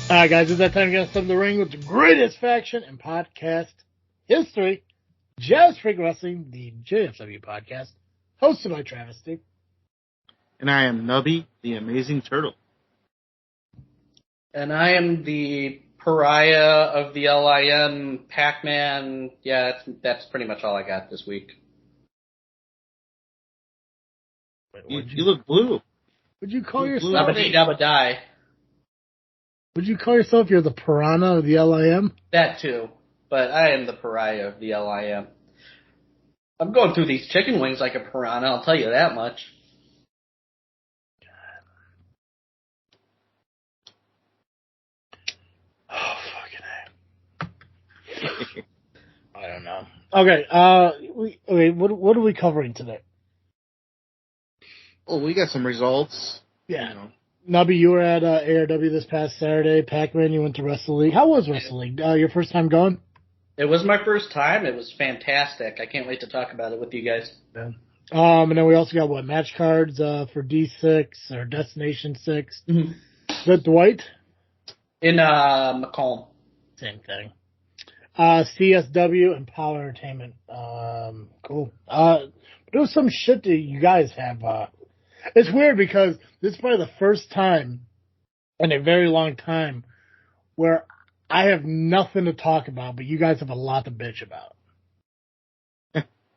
All right, guys, it's that time to get us in the ring with the greatest faction in podcast history, Just Freak Wrestling, the JFW Podcast, hosted by Travis Steve. And I am Nubby, the Amazing Turtle. And I am the pariah of the LIM, Pacman. Yeah, that's pretty much all I got this week. You look blue. Would you call yourself? Dabba die. Would you call yourself you're the piranha of the LIM? That too, but I am the pariah of the LIM. I'm going through these chicken wings like a piranha, I'll tell you that much. Oh, fucking A. I don't know. Okay, what are we covering today? Oh, we got some results. Yeah. Nubby, you were at ARW this past Saturday. Pacman, you went to Wrestle League. How was Wrestle League? Your first time going? It was my first time. It was fantastic. I can't wait to talk about it with you guys. Yeah. And then we also got, match cards for D6 or Destination 6. Mm-hmm. Is that Dwight? In Macomb. Same thing. CSW and POWW Entertainment. Cool. There was some shit that you guys have. It's weird because this is probably the first time in a very long time where I have nothing to talk about, but you guys have a lot to bitch about.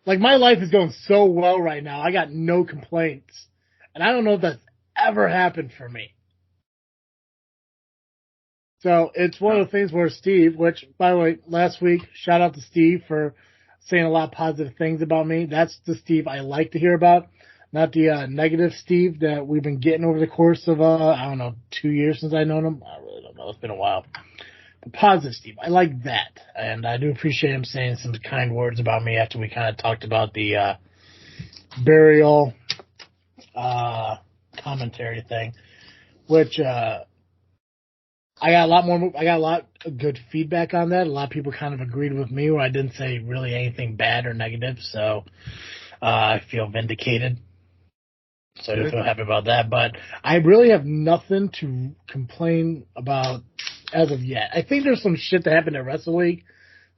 Like, my life is going so well right now. I got no complaints. And I don't know if that's ever happened for me. So it's one of the things where Steve, which, by the way, last week, shout out to Steve for saying a lot of positive things about me. That's the Steve I like to hear about. Not the negative Steve that we've been getting over the course of, 2 years since I've known him. I really don't know. It's been a while. The positive Steve. I like that. And I do appreciate him saying some kind words about me after we kind of talked about the burial commentary thing, which I got a lot of good feedback on that. A lot of people kind of agreed with me where I didn't say really anything bad or negative. So I feel vindicated. So I feel happy about that, but I really have nothing to complain about as of yet. I think there's some shit that happened at Wrestle League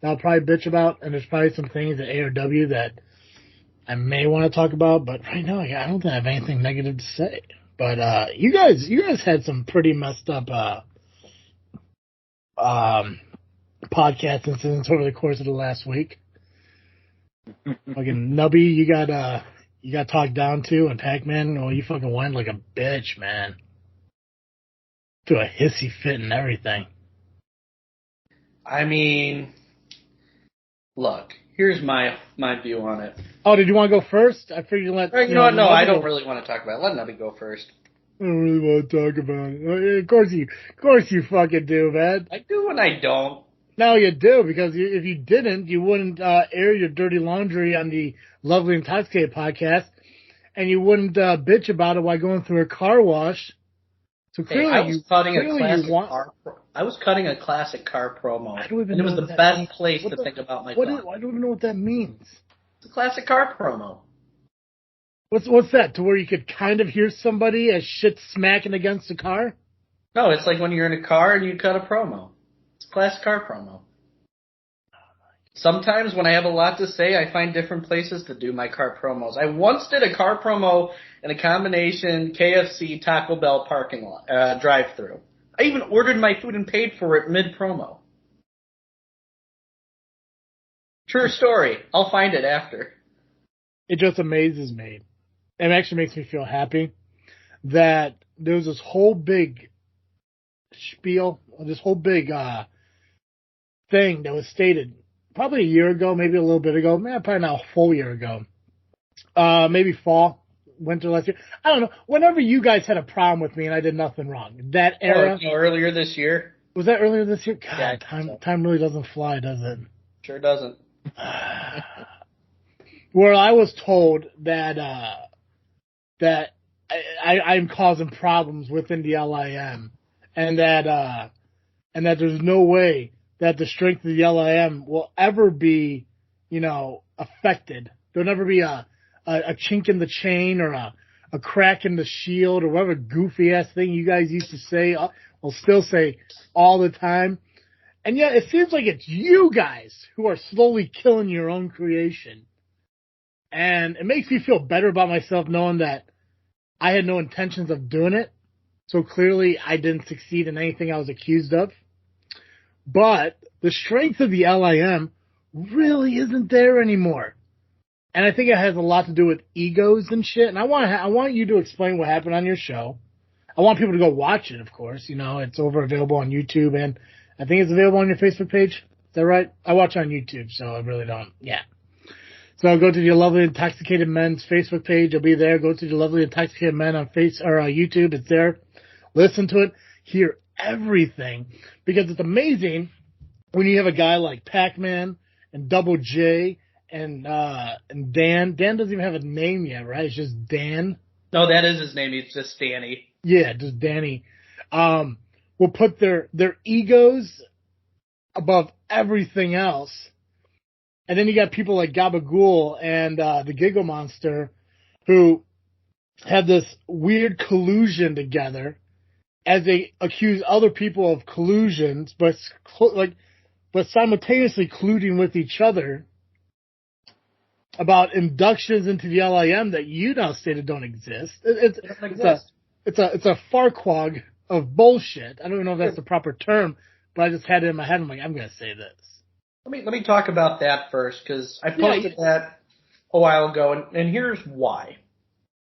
that I'll probably bitch about, and there's probably some things at ARW that I may want to talk about, but right now I don't think I have anything negative to say. But you guys had some pretty messed up podcast incidents over the course of the last week. Fucking Nubby, you got talked down to, and Pacman, you fucking whined like a bitch, man. To a hissy fit and everything. I mean, look, here's my view on it. Oh, did you want to go first? I figured you let... You know what? No, I don't really want to talk about it. Let Nubby go first. I don't really want to talk about it. Of course you fucking do, man. I do and I don't. No, you do, because if you didn't, you wouldn't air your dirty laundry on the Lovely Intoxicated podcast, and you wouldn't bitch about it while going through a car wash. So clearly, I was cutting a classic car promo, and it was the best place to think about my thoughts. I don't even know what that means. It's a classic car promo. What's that? To where you could kind of hear somebody as shit smacking against the car? No, it's like when you're in a car and you cut a promo. It's a classic car promo. Sometimes when I have a lot to say, I find different places to do my car promos. I once did a car promo in a combination KFC Taco Bell parking lot drive-through. I even ordered my food and paid for it mid-promo. True story. I'll find it after. It just amazes me. It actually makes me feel happy that there was this whole big spiel, this whole big thing that was stated probably a year ago, maybe a little bit ago, probably not a full year ago. Maybe fall, winter last year. I don't know. Whenever you guys had a problem with me and I did nothing wrong, that era. Earlier this year. Was that earlier this year? God, yeah, time really doesn't fly, does it? Sure doesn't. Where I was told that I'm causing problems within the LIM, and that there's no way that the strength of the LIM will ever be, affected. There'll never be a chink in the chain or a a crack in the shield or whatever goofy ass thing you guys used to say, will still say all the time. And yet it seems like it's you guys who are slowly killing your own creation. And it makes me feel better about myself knowing that I had no intentions of doing it. So clearly I didn't succeed in anything I was accused of. But the strength of the LIM really isn't there anymore. And I think it has a lot to do with egos and shit. And I want you to explain what happened on your show. I want people to go watch it, of course. You know, it's available on YouTube, and I think it's available on your Facebook page. Is that right? I watch on YouTube, so I really don't. Yeah. So go to the Lovely Intoxicated Men's Facebook page. It'll be there. Go to the Lovely Intoxicated Men on YouTube. It's there. Listen to it. Hear everything, because it's amazing when you have a guy like Pacman and Double J and Dan. Dan doesn't even have a name yet, right? It's just Dan. No, that is his name. It's just Danny. Yeah, just Danny. Will put their egos above everything else. And then you got people like Gabagool and the Giggle Monster who have this weird collusion together as they accuse other people of collusions, but simultaneously colluding with each other about inductions into the LIM that you now stated don't exist. It's a farquag of bullshit. I don't even know if that's the proper term, but I just had it in my head. I'm like, I'm going to say this. Let me talk about that first, because I posted that a while ago, and here's why.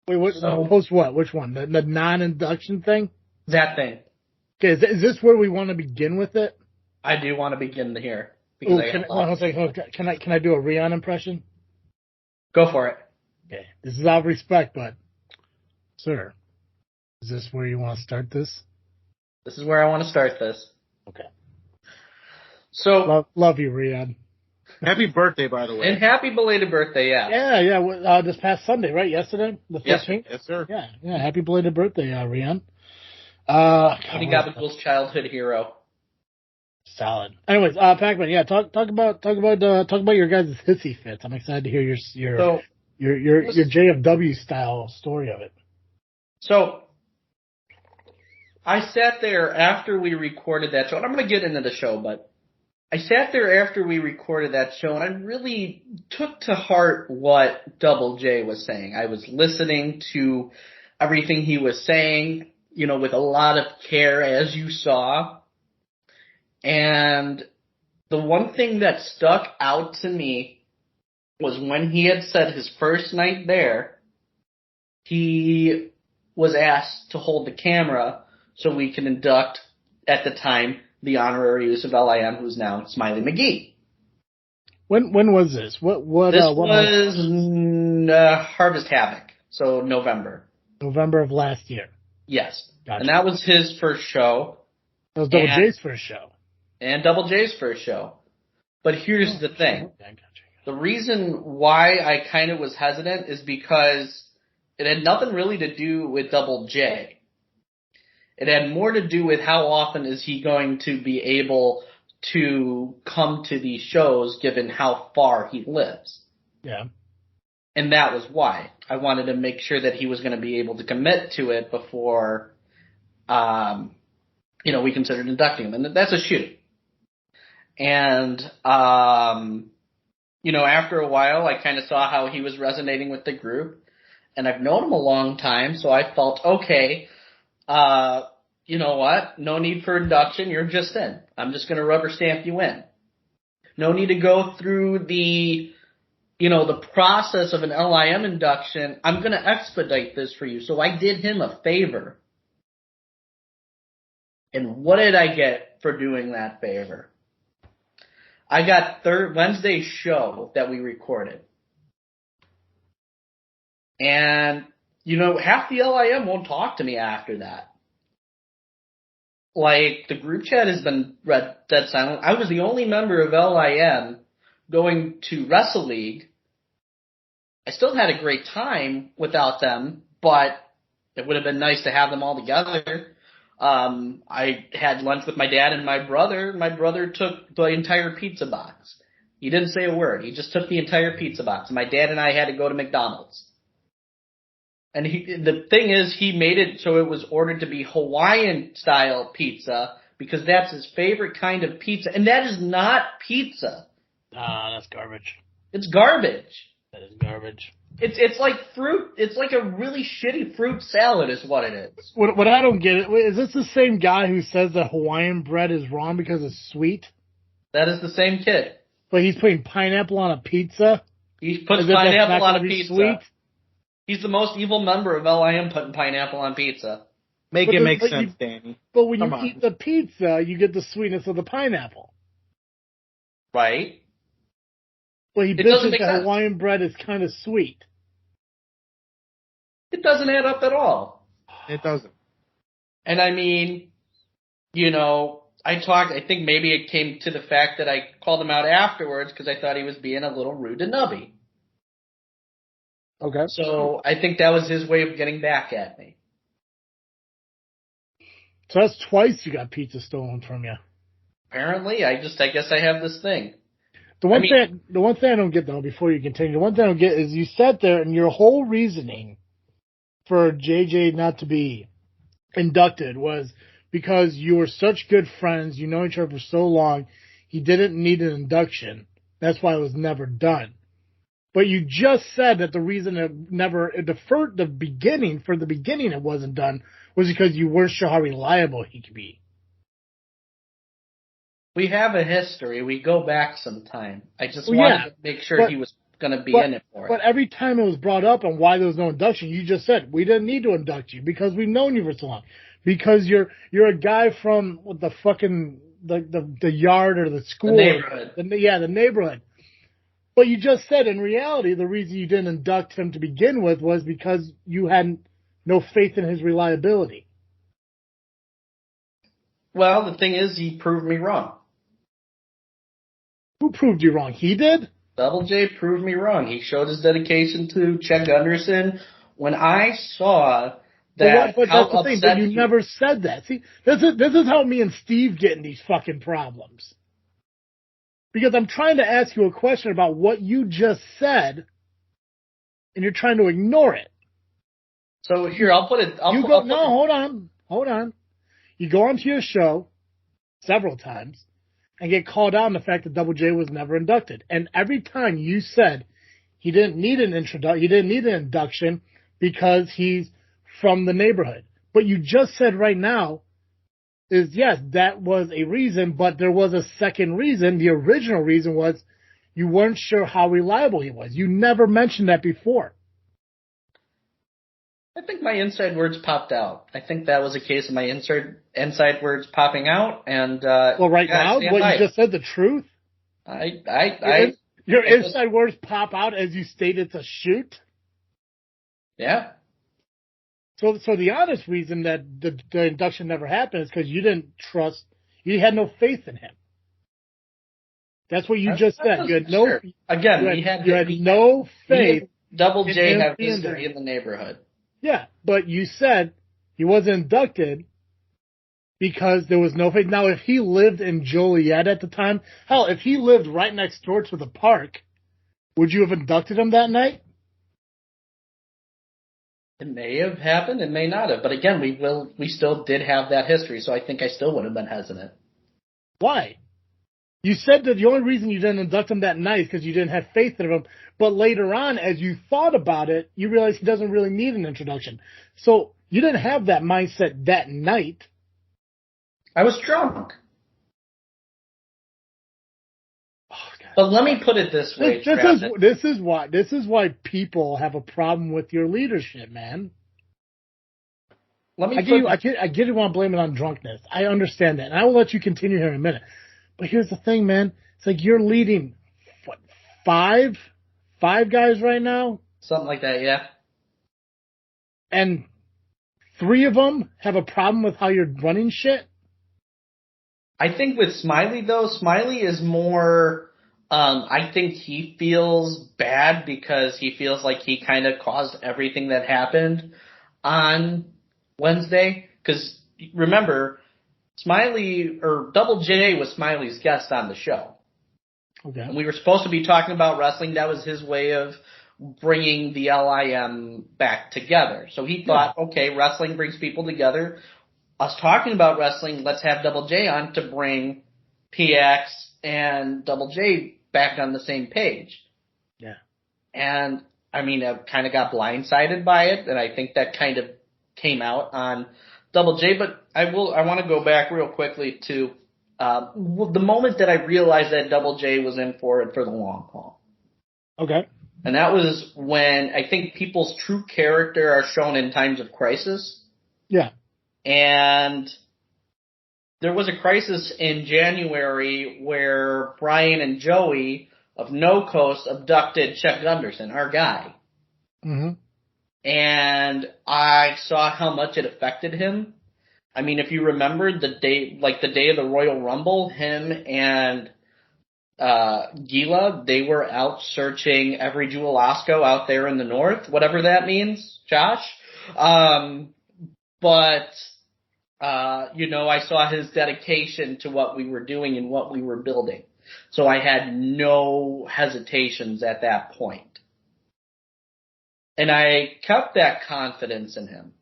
Wait, post what? Which one? The non-induction thing? That thing. Okay, is this where we want to begin with it? I do want to begin here. Can I do a Rion impression? Go for it. Okay, this is out of respect, but sir, is this where you want to start this? This is where I want to start this. Okay. So love you, Rion. Happy birthday, by the way. And happy belated birthday, yeah. Yeah. This past Sunday, right? Yesterday, the 15th. Yes, sir. Yeah. Happy belated birthday, Rion. Tony Gabagool's childhood hero. Solid. Anyways, Pacman, yeah, talk about your guys' hissy fits. I'm excited to hear your JFW style story of it. So I sat there after we recorded that show, and I'm going to get into the show, but I sat there after we recorded that show, and I really took to heart what Double J was saying. I was listening to everything he was saying, with a lot of care, as you saw. And the one thing that stuck out to me was when he had said his first night there, he was asked to hold the camera so we can induct, at the time, the honorary use of LIM, who's now Smiley McGee. When was this? This was Harvest Havoc, so November. November of last year. Yes. Gotcha. And that was his first show. That was Double J's first show. And Double J's first show. But here's the thing. The reason why I kind of was hesitant is because it had nothing really to do with Double J. It had more to do with how often is he going to be able to come to these shows given how far he lives. Yeah. And that was why. I wanted to make sure that he was going to be able to commit to it before, we considered inducting him. And that's a shoot. And, after a while, I kind of saw how he was resonating with the group. And I've known him a long time, so I felt, okay, you know what? No need for induction. You're just in. I'm just going to rubber stamp you in. No need to go through the process of an LIM induction. I'm going to expedite this for you. So I did him a favor. And what did I get for doing that favor? I got Wednesday's show that we recorded. And, half the LIM won't talk to me after that. Like, the group chat has been dead silent. I was the only member of LIM going to Wrestle League. I still had a great time without them, but it would have been nice to have them all together. I had lunch with my dad and my brother. My brother took the entire pizza box. He didn't say a word. He just took the entire pizza box. My dad and I had to go to McDonald's. And the thing is, he made it so it was ordered to be Hawaiian-style pizza because that's his favorite kind of pizza. And that is not pizza. That's garbage. It's garbage. That is garbage. It's like fruit. It's like a really shitty fruit salad is what it is. What I don't get, is this the same guy who says that Hawaiian bread is wrong because it's sweet? That is the same kid. But he's putting pineapple on a pizza? He puts pineapple on a pizza. Sweet? He's the most evil member of LIM putting pineapple on pizza. Make it make sense, Danny. But when you eat the pizza, you get the sweetness of the pineapple. Right. Well, he bitches that Hawaiian bread is kind of sweet. It doesn't add up at all. It doesn't. And I mean, I think maybe it came to the fact that I called him out afterwards because I thought he was being a little rude to Nubby. Okay. So I think that was his way of getting back at me. So that's twice you got pizza stolen from you. Apparently, I guess I have this thing. The one thing I don't get though, before you continue, the one thing I don't get is you sat there and your whole reasoning for JJ not to be inducted was because you were such good friends, you know each other for so long, he didn't need an induction. That's why it was never done. But you just said that the reason the beginning it wasn't done was because you weren't sure how reliable he could be. We have a history. We go back some time. I just wanted to make sure he was going to be in it for it. But every time it was brought up on why there was no induction, you just said, we didn't need to induct you because we've known you for so long. Because you're a guy from the fucking the yard or the school. The neighborhood. The neighborhood. But you just said, in reality, the reason you didn't induct him to begin with was because you had no faith in his reliability. Well, the thing is, he proved me wrong. Who proved you wrong? He did? Double J proved me wrong. He showed his dedication to Chuck Gunderson. When I saw that, but that's the thing. But you never said that. See, this is how me and Steve get in these fucking problems. Because I'm trying to ask you a question about what you just said, and you're trying to ignore it. So here, I'll put it. Hold on. You go onto your show several times and get called out on the fact that Double J was never inducted. And every time you said he didn't need an induction because he's from the neighborhood. But you just said right now is, yes, that was a reason, but there was a second reason. The original reason was you weren't sure how reliable he was. You never mentioned that before. I think my inside words popped out. I think that was a case of my inside words popping out. And well, right now, what you just said, the truth. Your inside words pop out as you state it's a shoot. Yeah. So the honest reason that the induction never happened is because you didn't trust, you had no faith in him. That's what you just said. You had no. Sure. Again, you had no faith. Double J have history in the neighborhood. Yeah, but you said he wasn't inducted because there was no faith. Now, if he lived in Joliet at the time, hell, if he lived right next door to the park, would you have inducted him that night? It may have happened, it may not have. But again, we still did have that history, so I think I still would have been hesitant. Why? You said that the only reason you didn't induct him that night is because you didn't have faith in him. But later on, as you thought about it, you realized he doesn't really need an introduction. So you didn't have that mindset that night. I was drunk. Oh, God. But let me put it this way. This is why people have a problem with your leadership, man. I get you want to blame it on drunkenness. I understand that. And I will let you continue here in a minute. But here's the thing, man. It's like you're leading, what, five guys right now? Something like that, yeah. And 3 of them have a problem with how you're running shit? I think with Smiley, though, Smiley is more, I think he feels bad because he feels like he kind of caused everything that happened on Wednesday. Because remember, Smiley, or Double J was Smiley's guest on the show. Okay. And we were supposed to be talking about wrestling. That was his way of bringing the LIM back together. So he thought, okay, wrestling brings people together. Us talking about wrestling, let's have Double J on to bring PX and Double J back on the same page. Yeah. And, I mean, I kind of got blindsided by it, and I think that kind of came out on Double J, but I want to go back real quickly to the moment that I realized that Double J was in for it for the long haul. Okay. And that was when I think people's true character are shown in times of crisis. Yeah. And there was a crisis in January where Brian and Joey of No Coast abducted Chuck Gunderson, our guy. Mm-hmm. And I saw how much it affected him. I mean, if you remember the day of the Royal Rumble, him and Gila, they were out searching every Jewel Osco out there in the north, whatever that means, Josh. But I saw his dedication to what we were doing and what we were building. So I had no hesitations at that point. And I kept that confidence in him.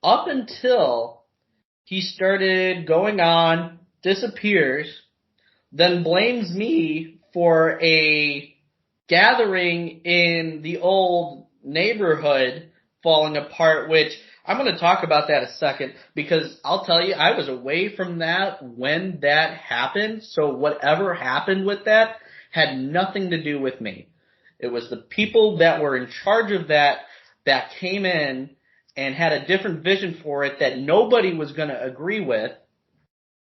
Up until he started going on, disappears, then blames me for a gathering in the old neighborhood falling apart, which I'm going to talk about that a second, because I'll tell you, I was away from that when that happened, so whatever happened with that had nothing to do with me. It was the people that were in charge of that came in and had a different vision for it that nobody was going to agree with,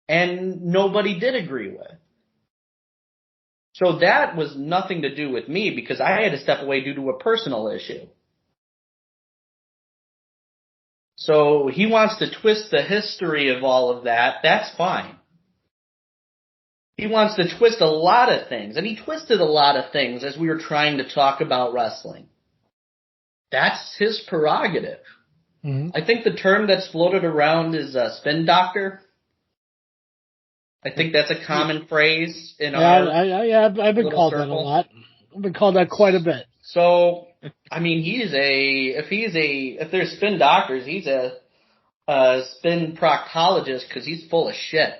and nobody did agree with. So that was nothing to do with me, because I had to step away due to a personal issue. So he wants to twist the history of all of that. That's fine. He wants to twist a lot of things, and he twisted a lot of things as we were trying to talk about wrestling. That's his prerogative. Mm-hmm. I think the term that's floated around is spin doctor. I think that's a common phrase in our I've been called circle. That a lot. I've been called that quite a bit. So, I mean, if there's spin doctors, he's a spin proctologist, because he's full of shit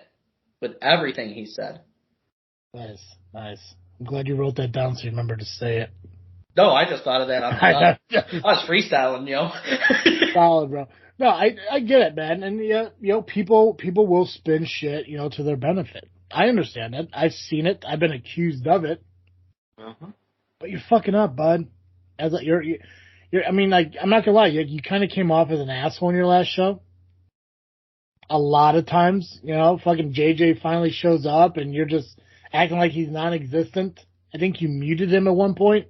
with everything he said. Nice. I'm glad you wrote that down so you remember to say it. No, I just thought of that on the spot. I was freestyling, Solid, bro. No, I get it, man. And, people will spin shit, to their benefit. I understand it. I've seen it. I've been accused of it. Uh-huh. But you're fucking up, bud. You're I mean, like, I'm not gonna lie, you kind of came off as an asshole in your last show. A lot of times, fucking JJ finally shows up and you're just acting like he's non-existent. I think you muted him at one point.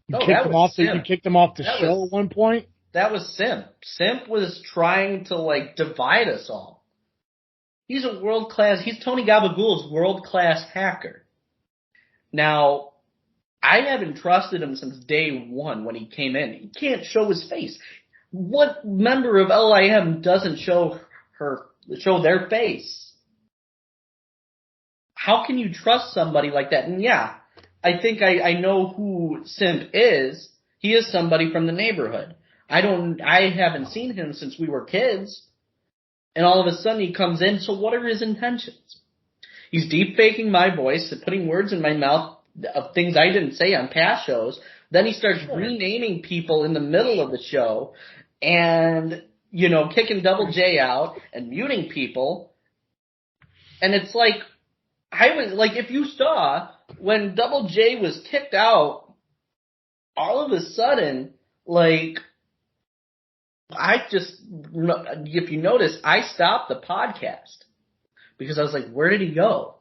You kicked him off the show at one point. That was Simp. Simp was trying to, divide us all. He's Tony Gabagool's world-class hacker. Now, I haven't trusted him since day one when he came in. He can't show his face. What member of LIM doesn't show their face? How can you trust somebody like that? And yeah, I think I know who Simp is. He is somebody from the neighborhood. I haven't seen him since we were kids. And all of a sudden he comes in, so what are his intentions? He's deep faking my voice, putting words in my mouth of things I didn't say on past shows. Then he starts renaming people in the middle of the show and, kicking Double J out and muting people. And it's if you saw when Double J was kicked out, all of a sudden, if you notice, I stopped the podcast because I was like, where did he go?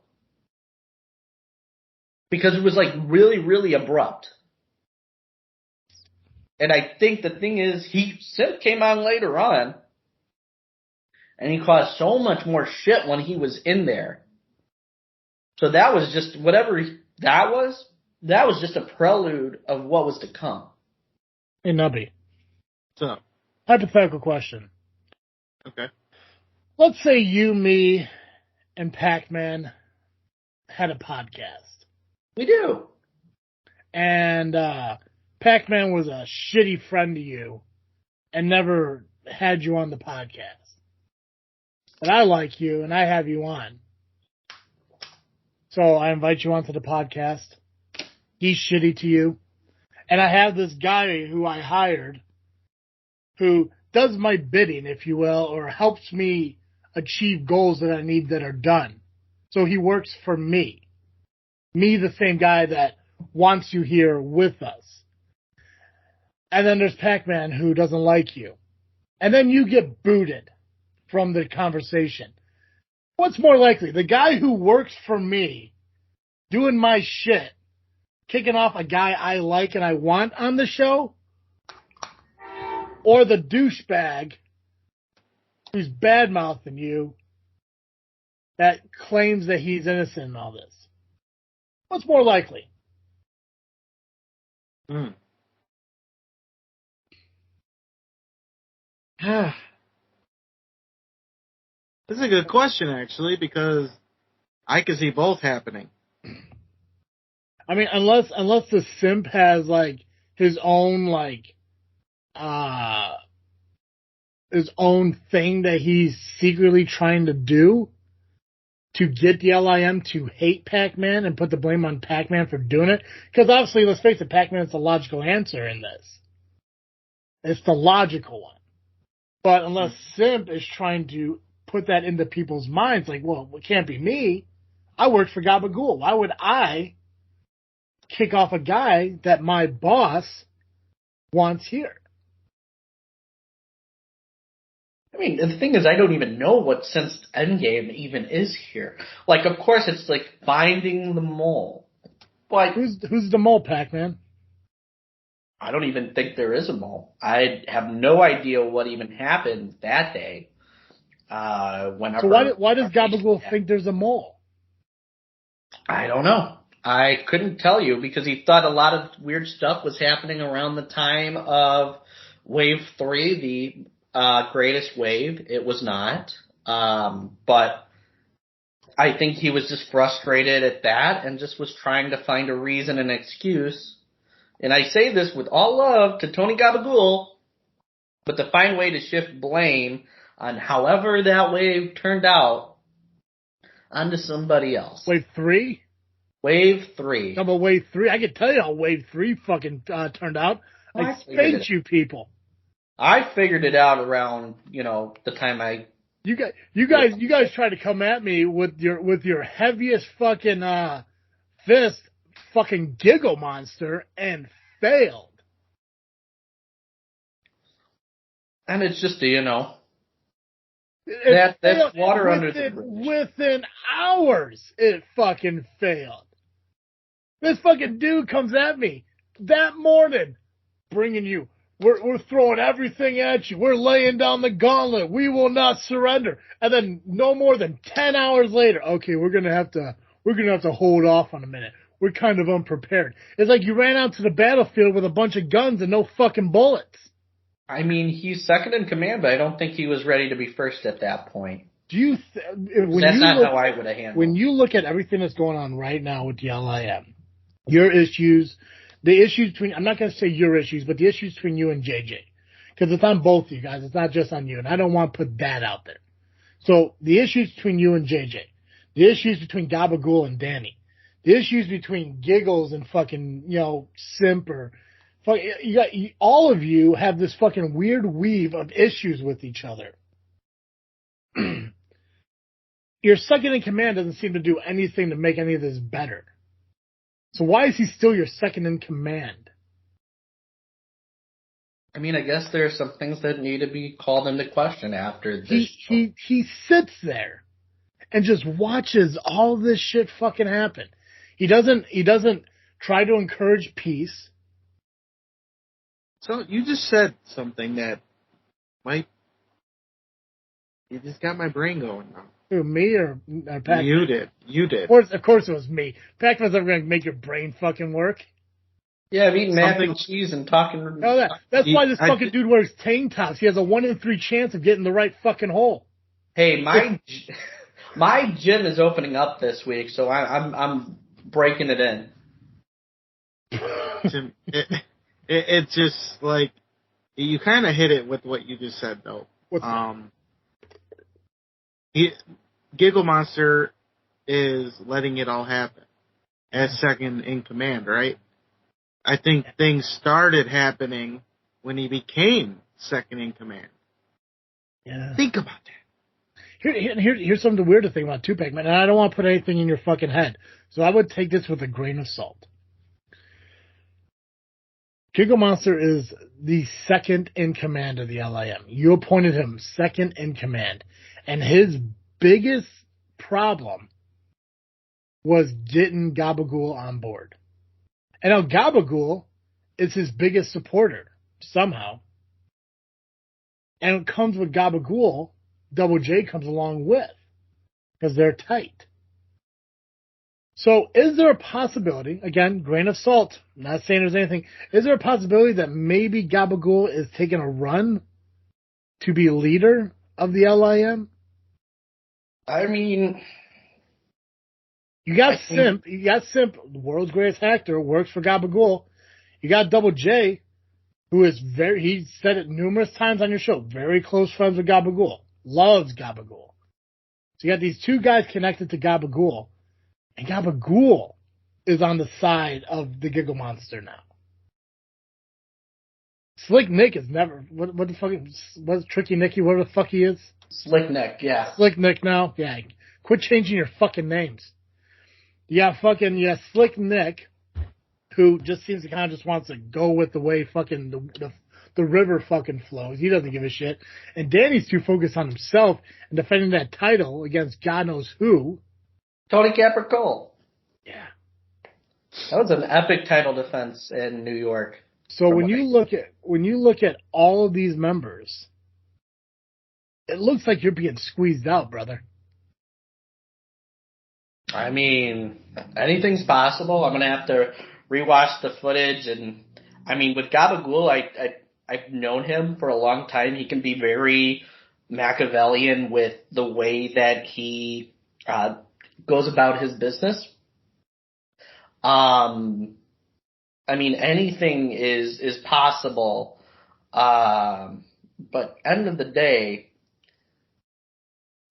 Because it was really, really abrupt. And I think the thing is, Simp came on later on, and he caused so much more shit when he was in there. So that was just, whatever that was just a prelude of what was to come. Hey, Nubby. What's up? Hypothetical question. Okay. Let's say you, me, and Pacman had a podcast. We do. And Pacman was a shitty friend to you and never had you on the podcast. But I like you and I have you on. So I invite you onto the podcast. He's shitty to you. And I have this guy who I hired who does my bidding, if you will, or helps me achieve goals that I need that are done. So he works for me. Me, the same guy that wants you here with us. And then there's Pacman who doesn't like you. And then you get booted from the conversation. What's more likely? The guy who works for me, doing my shit, kicking off a guy I like and I want on the show? Or the douchebag who's bad-mouthing you that claims that he's innocent in all this? What's more likely? This is a good question, actually, because I can see both happening. I mean, unless the simp has, like, his own, like, his own thing that he's secretly trying to do to get the LIM to hate Pacman and put the blame on Pacman for doing it. Because obviously, let's face it, Pacman is the logical answer in this. It's the logical one. But unless Simp is trying to put that into people's minds, like, well, it can't be me. I work for Gabagool. Why would I kick off a guy that my boss wants here? I mean, the thing is, I don't even know what Simp's endgame even is here. Like, of course, it's like finding the mole. But Who's the mole, Pacman? I don't even think there is a mole. I have no idea what even happened that day. Whenever. So why does Gabagool think there's a mole? I don't know. I couldn't tell you because he thought a lot of weird stuff was happening around the time of Wave 3, the greatest wave. It was not. But I think he was just frustrated at that and just was trying to find a reason and excuse. And I say this with all love to Tony Gabagool, but to find a way to shift blame on however that wave turned out onto somebody else. Wave 3? Wave 3. No, but Wave 3, I can tell you how Wave 3 fucking turned out. I spanked you people. I figured it out around, the time You guys try to come at me with your heaviest fucking fist, fucking giggle monster, and failed. And it's just that's water under the bridge. Within hours, it fucking failed. This fucking dude comes at me that morning, bringing you. We're throwing everything at you. We're laying down the gauntlet. We will not surrender. And then no more than 10 hours later, okay, we're gonna have to hold off on a minute. We're kind of unprepared. It's like you ran out to the battlefield with a bunch of guns and no fucking bullets. I mean, he's second in command, but I don't think he was ready to be first at that point. That's not how I would have handled it. When you look at everything that's going on right now with the LIM, your issues, the issues between, I'm not going to say your issues, but the issues between you and JJ. Because it's on both of you guys. It's not just on you. And I don't want to put that out there. So the issues between you and JJ, the issues between Gabagool and Danny, the issues between Giggles and fucking, Simp or all of you have this fucking weird weave of issues with each other. Your second in command doesn't seem to do anything to make any of this better. So why is he still your second in command? I mean, I guess there are some things that need to be called into question after this. He sits there and just watches all this shit fucking happen. He doesn't try to encourage peace. So you just said something that you just got my brain going now. Who, me or Pac? You did. Of course it was me. Pac-Man's never going to make your brain fucking work. Yeah, I'm eating mac and cheese and talking. No, that's why this fucking dude wears tank tops. He has a 1 in 3 chance of getting the right fucking hole. Hey, my gym is opening up this week, so I'm breaking it in. It's just like you kind of hit it with what you just said, though. What's that? Giggle Monster is letting it all happen as second in command, right? I think things started happening when he became second in command. Yeah. Think about that. Here's something weird to think about too, Pacman, and I don't want to put anything in your fucking head, so I would take this with a grain of salt. Giggle Monster is the second in command of the LIM. You appointed him second in command, and his biggest problem was getting Gabagool on board. And now Gabagool is his biggest supporter, somehow. And it comes with Gabagool, Double J comes along with, because they're tight. So is there a possibility, again, grain of salt, not saying there's anything, is there a possibility that maybe Gabagool is taking a run to be leader of the LIM? I mean, You got Simp, the world's greatest actor, works for Gabagool. You got Double J, who is he said it numerous times on your show, very close friends with Gabagool, loves Gabagool. So you got these two guys connected to Gabagool, and Gabagool is on the side of the Giggle Monster now. Slick Nick is never, what the fuck, what's Tricky Nicky, whatever the fuck he is? Slick Nick, yeah. Slick Nick now, yeah. Quit changing your fucking names. You got Slick Nick, who just seems to kind of just wants to go with the way fucking the river fucking flows. He doesn't give a shit. And Danny's too focused on himself and defending that title against God knows who. Tony Capricola. Yeah. That was an epic title defense in New York. So when you look at all of these members, it looks like you're being squeezed out, brother. I mean, anything's possible. I'm gonna have to rewatch the footage, and I mean, with Gabagool, I've known him for a long time. He can be very Machiavellian with the way that he goes about his business. I mean, anything is possible, but end of the day,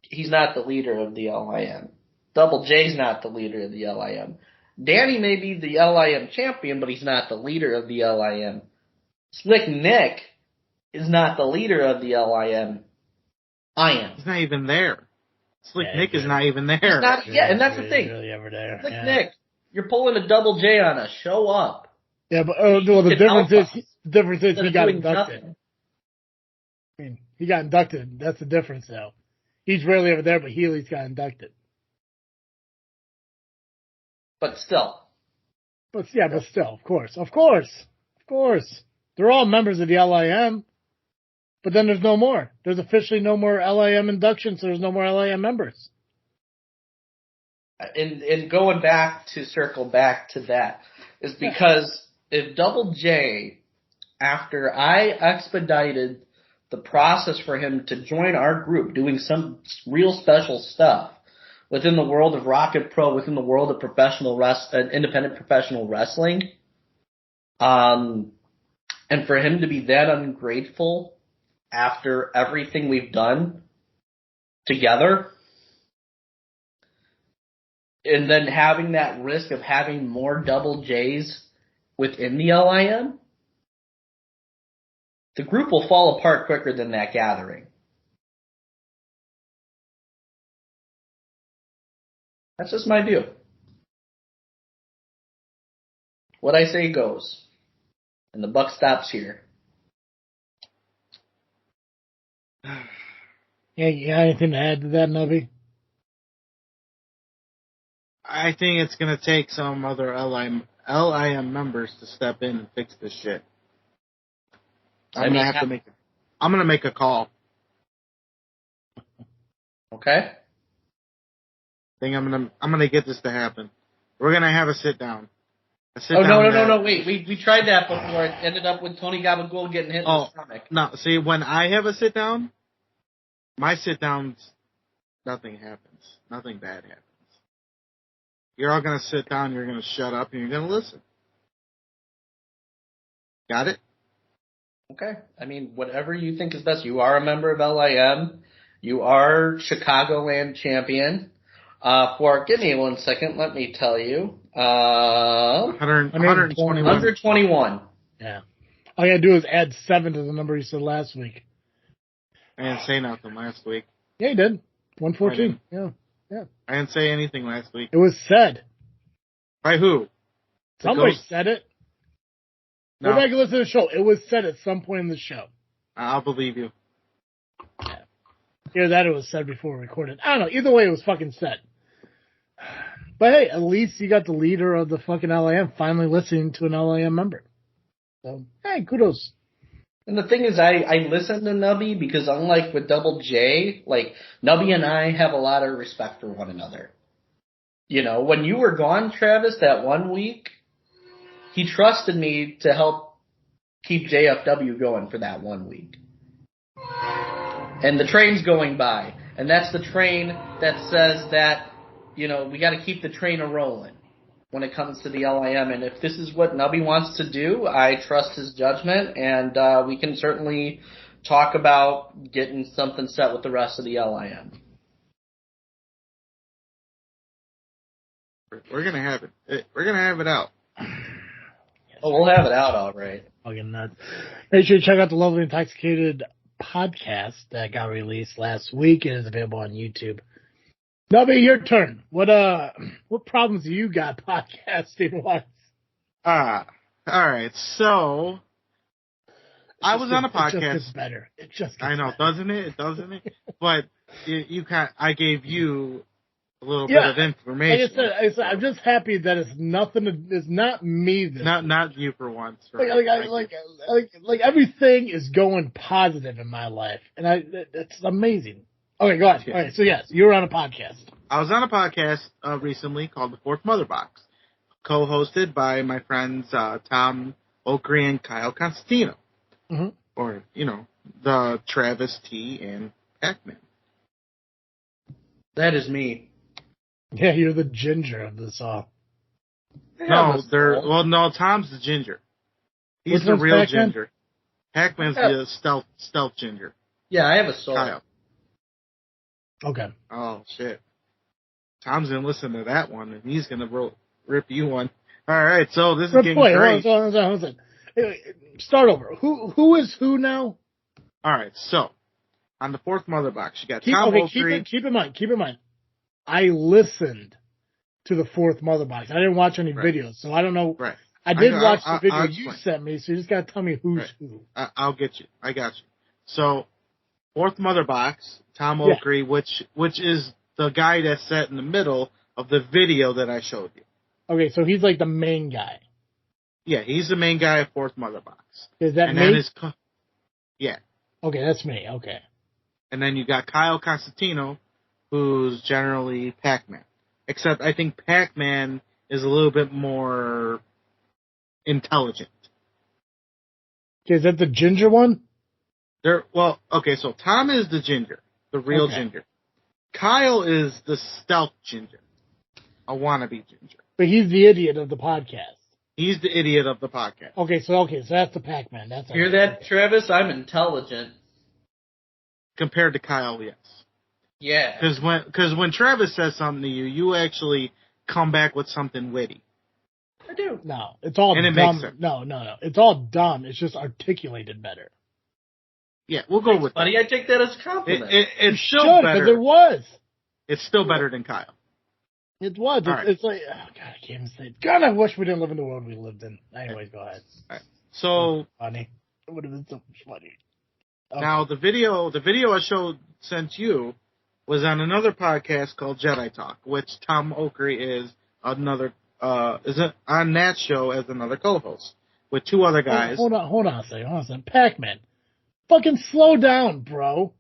he's not the leader of the LIM. Double J's not the leader of the LIM. Danny may be the LIM champion, but he's not the leader of the LIM. Slick Nick is not the leader of the LIM. I am. He's not even there. Slick Nick is not even there. He's not, yeah, and that's the thing. Really ever there. Slick Nick, you're pulling a Double J on us. Show up. Yeah, but the difference is he got inducted. Nothing. I mean, he got inducted. That's the difference, though. He's rarely ever there, but he at least got inducted. But still. But still, of course. They're all members of the LIM, but then there's no more. There's officially no more LIM inductions, so there's no more LIM members. And going back to circle back to that is because if Double J, after I expedited the process for him to join our group, doing some real special stuff within the world of Rocket Pro, within the world of independent professional wrestling, and for him to be that ungrateful after everything we've done together, and then having that risk of having more Double J's within the LIM, the group will fall apart quicker than that gathering. That's just my view. What I say goes. And the buck stops here. Yeah, you got anything to add to that, Nubby? I think it's going to take some other LIM members to step in and fix this shit. I'm going to make a call. Okay. I think I'm gonna get this to happen. We're gonna have a sit down. No! Wait, we tried that before. It ended up with Tony Gabagool getting hit in the stomach. No, see, when I have a sit down, my sit downs, nothing happens. Nothing bad happens. You're all gonna sit down. You're gonna shut up, and you're gonna listen. Got it? Okay. I mean, whatever you think is best. You are a member of LIM. You are Chicagoland champion. Give me 1 second, let me tell you. 121. 121. Yeah. All you gotta do is add 7 to the number you said last week. I didn't say nothing last week. Yeah, you did. 114. Yeah. I didn't say anything last week. It was said. By who? Somebody said it. No. Go back and listen to the show. It was said at some point in the show. I'll believe you. Yeah. Either that or it was said before we recorded. I don't know. Either way, it was fucking said. But hey, at least you got the leader of the fucking LAM finally listening to an LAM member. So, hey, kudos. And the thing is, I listen to Nubby because unlike with Double J, like, Nubby and I have a lot of respect for one another. You know, when you were gone, Travis, that 1 week, he trusted me to help keep JFW going for that 1 week. And the train's going by. And that's the train that says that, you know, we got to keep the train a-rolling when it comes to the LIM. And if this is what Nubby wants to do, I trust his judgment. And we can certainly talk about getting something set with the rest of the LIM. We're gonna have it. We're gonna have it out. Oh, we'll have it out all right. Fucking nuts. Make sure you check out the Lovely Intoxicated podcast that got released last week. It is available on YouTube. Nubby, your turn. What problems do you got podcasting wise? All right. So I was on a podcast. It just gets better. It just gets I know, better. doesn't it? But I gave you a little bit of information. Like I said, I'm just happy that it's not me. Not you for once. Right? Like everything is going positive in my life, and it's amazing. Okay, go ahead. Yeah. All right, so yes, you were on a podcast. I was on a podcast recently called The Fourth Mother Box, co-hosted by my friends Tom Okri and Kyle Constantino, or the Travis T and Pacman. That is me. Yeah, you're the ginger of this all. No, Tom's the ginger. He's the real Pacman? ginger. Pacman's the stealth ginger. Yeah, I have a soul. Kyle. Okay. Oh, shit. Tom's going to listen to that one, and he's going to rip you one. All right, so this is getting great. Hold on. Anyway, start over. Who is who now? All right, so on the Fourth Mother Box, you got Tom Okri. Keep in mind. I listened to the Fourth Mother Box. I didn't watch any videos, so I don't know. Right. I did watch the video you sent me, so you just got to tell me who's who. I'll get you. I got you. So, Fourth Mother Box, Tom Okri, which is the guy that's set in the middle of the video that I showed you. Okay, so he's like the main guy. Yeah, he's the main guy of Fourth Mother Box. Is that me? Yeah. Okay, that's me. Okay. And then you got Kyle Constantino, who's generally Pacman. Except I think Pacman is a little bit more intelligent. Okay, is that the ginger one? So Tom is the ginger, the real ginger. Kyle is the stealth ginger, a wannabe ginger. But he's the idiot of the podcast. He's the idiot of the podcast. Okay, so that's the Pacman. That's hear that, Travis? I'm intelligent. Compared to Kyle, yes. Yeah. Because when Travis says something to you, you actually come back with something witty. I do. No, it's all dumb. Makes sense. No. It's all dumb. It's just articulated better. Yeah, we'll go with buddy. that. I take that as a compliment. It's still better. Because it was. It's still better than Kyle. It was. It's like, oh, God, I can't even say it. God, I wish we didn't live in the world we lived in. Anyways, go ahead. All right. So funny. It would have been so much funny. Okay. Now the video I sent you was on another podcast called Jedi Talk, which Tom Okri is on that show as another co-host with two other guys. Hold on a second. Pacman, fucking slow down, bro.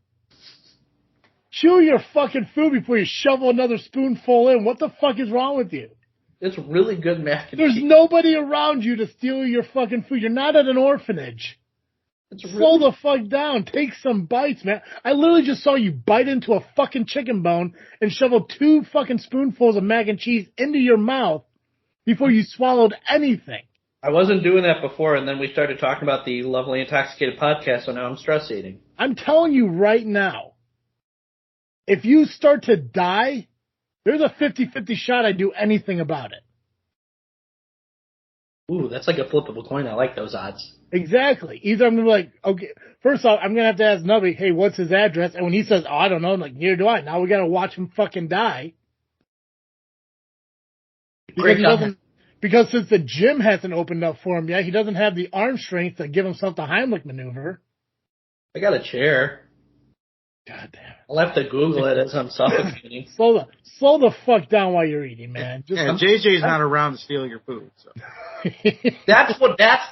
Chew your fucking food before you shovel another spoonful in. What the fuck is wrong with you? It's really good mac and There's cheese. nobody around you to steal your fucking food. You're not at an orphanage. Slow the fuck down. Take some bites, man. I literally just saw you bite into a fucking chicken bone and shovel 2 fucking spoonfuls of mac and cheese into your mouth before you swallowed anything. I wasn't doing that before, and then we started talking about the Lovely Intoxicated podcast, so now I'm stress eating. I'm telling you right now, if you start to die, there's a 50-50 shot I'd do anything about it. Ooh, that's like a flippable coin. I like those odds. Exactly. Either I'm going to be like, okay, first off, I'm going to ask Nubby, hey, what's his address? And when he says, oh, I don't know, I'm like, neither do I. Now we got to watch him fucking die. Because since the gym hasn't opened up for him yet, he doesn't have the arm strength to give himself the Heimlich maneuver. I got a chair. God damn it. I'll have to Google it as I'm suffocating. Slow the fuck down while you're eating, man. JJ's not around to steal your food. So. That's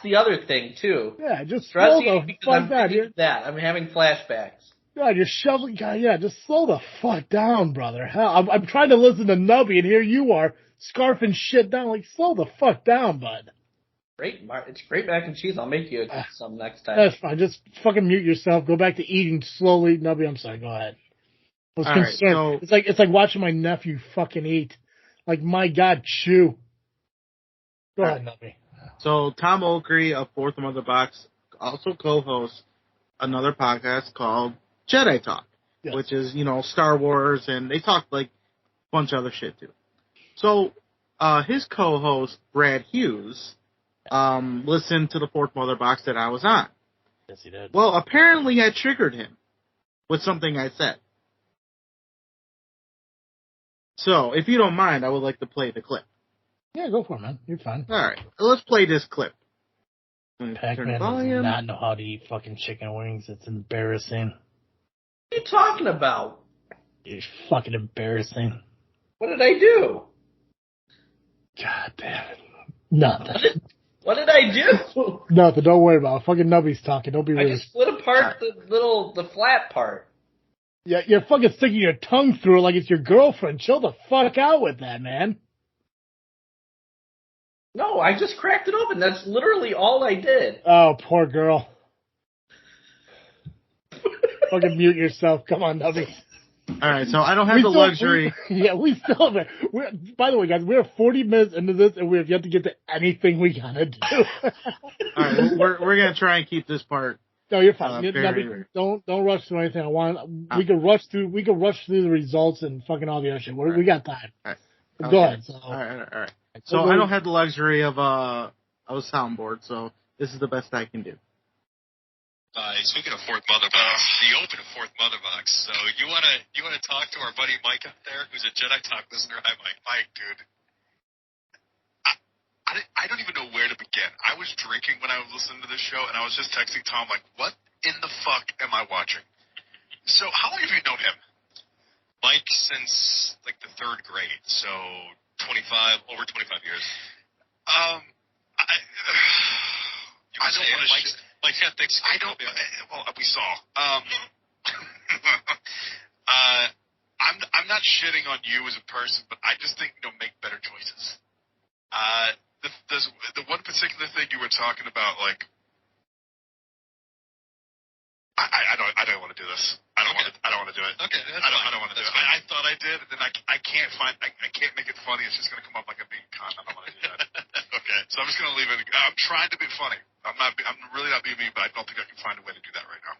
the other thing too. Yeah, just stress slow eating the because fuck I'm down. thinking that. I'm having flashbacks. God, you're shoveling. God, yeah, just slow the fuck down, brother. Hell, I'm trying to listen to Nubby, and here you are scarfing shit down. Like, slow the fuck down, bud. It's great mac and cheese. I'll make you some next time. That's fine. Just fucking mute yourself. Go back to eating slowly. Nubby, I'm sorry. Go ahead. I was concerned. Right, it's like watching my nephew fucking eat. Like, my God, chew. Go ahead, Nubby. So Tom Oakley of Fourth Mother Box also co-hosts another podcast called Jedi Talk, which is, Star Wars, and they talk like a bunch of other shit too. So his co-host, Brad Hughes, listened to the Fourth Mother Box that I was on. Yes, he did. Well, apparently I triggered him with something I said. So, if you don't mind, I would like to play the clip. Yeah, go for it, man. You're fine. All right, let's play this clip. Pacman does not know how to eat fucking chicken wings. It's embarrassing. What are you talking about? It's fucking embarrassing. What did I do? God damn it. Nothing. What did I do? Nothing. Don't worry about it. Fucking Nubby's talking. Don't be rude. I just split apart the flat part. Yeah, you're fucking sticking your tongue through it like it's your girlfriend. Chill the fuck out with that, man. No, I just cracked it open. That's literally all I did. Oh, poor girl. Fucking mute yourself. Come on, Nubby. All right, so I don't have the luxury. We still have it. By the way, guys, we're 40 minutes into this, and we have yet to get to anything we gotta do. All right, we're gonna try and keep this part. No, you're fine. Don't rush through anything. We can rush through the results and fucking all the other shit. We got time. All right. Go ahead. So. All right. So I don't have the luxury of a soundboard, so this is the best I can do. Speaking of Fourth Mother Box, the open of Fourth Mother Box. So you wanna talk to our buddy Mike up there, who's a Jedi Talk listener? Hi, Mike, dude. I don't even know where to begin. I was drinking when I was listening to this show, and I was just texting Tom, like, what in the fuck am I watching? So how long have you known him? Mike since, like, the third grade, so over 25 years. I don't want to Mike thinks, I don't, well, we saw. I'm not shitting on you as a person, but I just think, make better choices. The one particular thing you were talking about, like, I don't want to do this. I don't want to do it. Okay, I don't want to do it. I thought I did, and then I can't make it funny. It's just going to come up like I'm being con. I don't want to do that. Okay, so I'm just going to leave it. I'm trying to be funny. I'm really not being mean, but I don't think I can find a way to do that right now.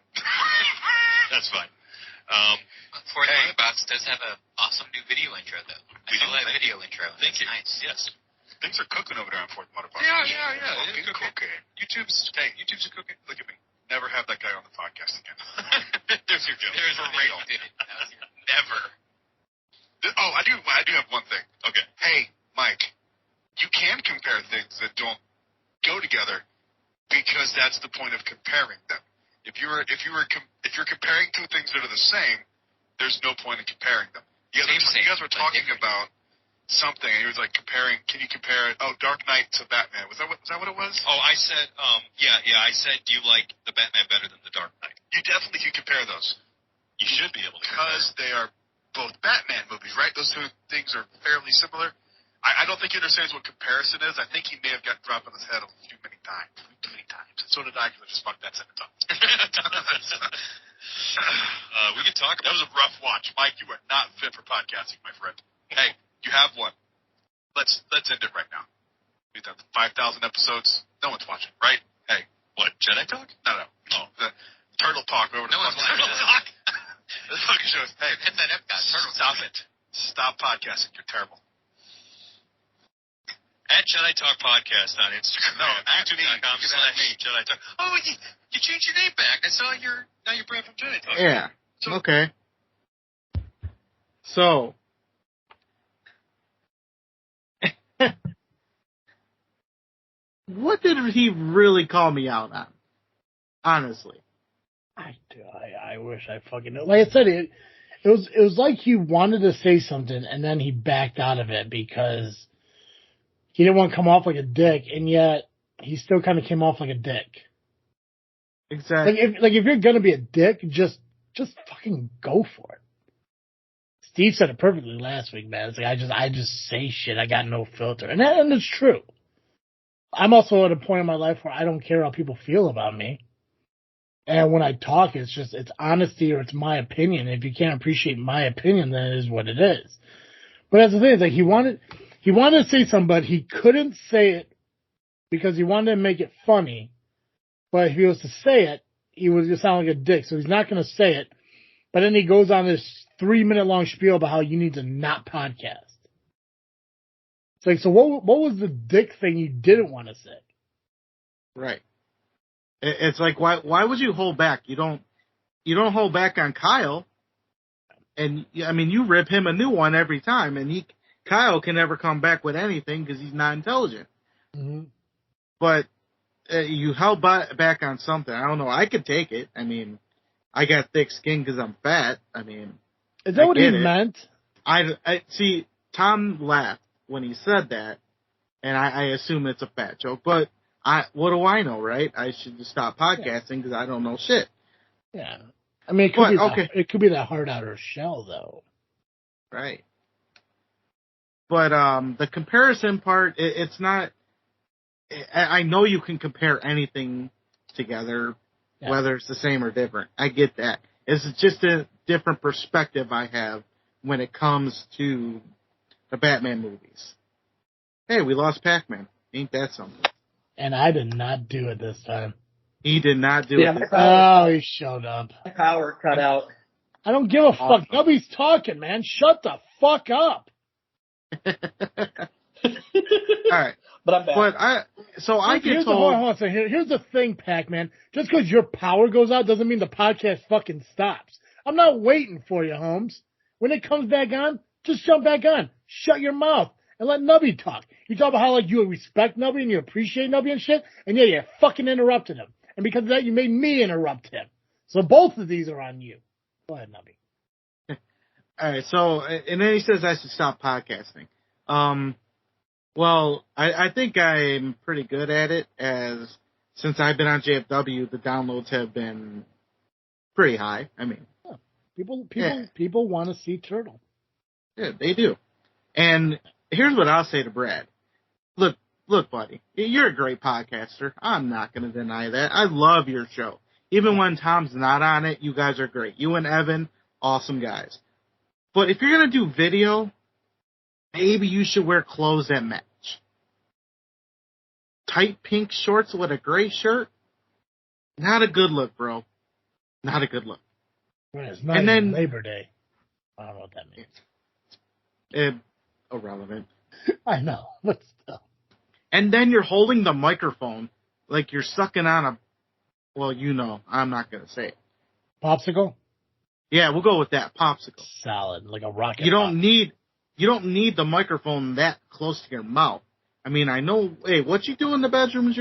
That's fine. Fourth Mother Box does have an awesome new video intro, though. I saw that video intro. Thank you. Nice. Yes. Things are cooking over there on Fourth Mother Box. Yeah. It's cooking. YouTube's cooking. Look at me. Never have that guy on the podcast again. There's your joke. There's for real. Never. Oh, I do have one thing. Okay. Hey, Mike, you can compare things that don't go together because that's the point of comparing them. If you're comparing two things that are the same, there's no point in comparing them. You guys were talking about something, and he was like comparing. Can you compare it? Oh, Dark Knight to Batman. Was that what it was? Oh, I said, I said, do you like the Batman better than the Dark Knight? You definitely can compare those. You should be able to because they are both Batman movies, right? Those two things are fairly similar. I don't think he understands what comparison is. I think he may have got dropped on his head too many times. So did I, because I just fucked that sentence up. We can talk about that. Was a rough watch. Mike, you are not fit for podcasting, my friend. Hey, you have one. Let's end it right now. We've done 5,000 episodes. No one's watching, right? Hey, What, Jedi Talk? no. Oh, the Turtle Talk. Over No one's watching Turtle that. Talk. The fucking show. Hey, Hit that Epcot. Turtle stop Talk. it. Stop podcasting. You're terrible. At Jedi Talk Podcast on Instagram. No, at me. YouTube.com You can add me. /Jedi Talk. Oh, you changed your name back. I saw now you're Brad from Jedi Talk. Yeah. So, Okay. So, what did he really call me out on? Honestly. I wish I fucking knew. Like I said, it was like he wanted to say something and then he backed out of it because he didn't want to come off like a dick, and yet he still kind of came off like a dick. Exactly. If you're gonna be a dick, just fucking go for it. Steve said it perfectly last week, man. It's like I just say shit. I got no filter, and it's true. I'm also at a point in my life where I don't care how people feel about me. And when I talk, it's honesty or it's my opinion. If you can't appreciate my opinion, then it is what it is. But that's the thing, is like he wanted to say something, but he couldn't say it because he wanted to make it funny. But if he was to say it, he was going to sound like a dick. So he's not going to say it. But then he goes on this 3-minute long spiel about how you need to not podcast. It's like, so what was the dick thing you didn't want to say? Right. It's like, why would you hold back? You don't hold back on Kyle. And I mean, you rip him a new one every time, and Kyle can never come back with anything because he's not intelligent. Mm-hmm. But you held back on something. I don't know. I could take it. I mean, I got thick skin because I'm fat. I mean, is that what he meant? I see. Tom laughed when he said that, and I assume it's a fat joke. But what do I know, right? I should just stop podcasting because I don't know shit. Yeah. I mean, it could be that hard outer shell, though. Right. But the comparison part, it's not. I know you can compare anything together, whether it's the same or different. I get that. It's just a different perspective I have when it comes to the Batman movies. Hey, we lost Pacman. Ain't that something? And I did not do it this time. He did not do it this time. Oh, he showed up. Power cut out. I don't give a fuck. Nobody's talking, man. Shut the fuck up. All right. But I'm back. I get told. Hold on. Here's the thing, Pacman. Just because your power goes out doesn't mean the podcast fucking stops. I'm not waiting for you, Holmes. When it comes back on, just jump back on. Shut your mouth and let Nubby talk. You talk about how like you respect Nubby and you appreciate Nubby and shit, and you fucking interrupted him. And because of that, you made me interrupt him. So both of these are on you. Go ahead, Nubby. All right. So, and then he says I should stop podcasting. Well, I think I'm pretty good at it, as since I've been on JFW, the downloads have been pretty high. I mean, people want to see Turtle. Yeah, they do. And here's what I'll say to Brad. Look, buddy, you're a great podcaster. I'm not going to deny that. I love your show. Even when Tom's not on it, you guys are great. You and Evan, awesome guys. But if you're going to do video, maybe you should wear clothes that match. Tight pink shorts with a gray shirt? Not a good look, bro. Not a good look. Right, it's not even Labor Day. I don't know what that means. Irrelevant. I know, but still. And then you're holding the microphone like you're sucking on I'm not going to say it. Popsicle? Yeah, we'll go with that. Popsicle. Salad, like a rocket. You don't need the microphone that close to your mouth. I mean, I know, hey, what you do in the bedroom is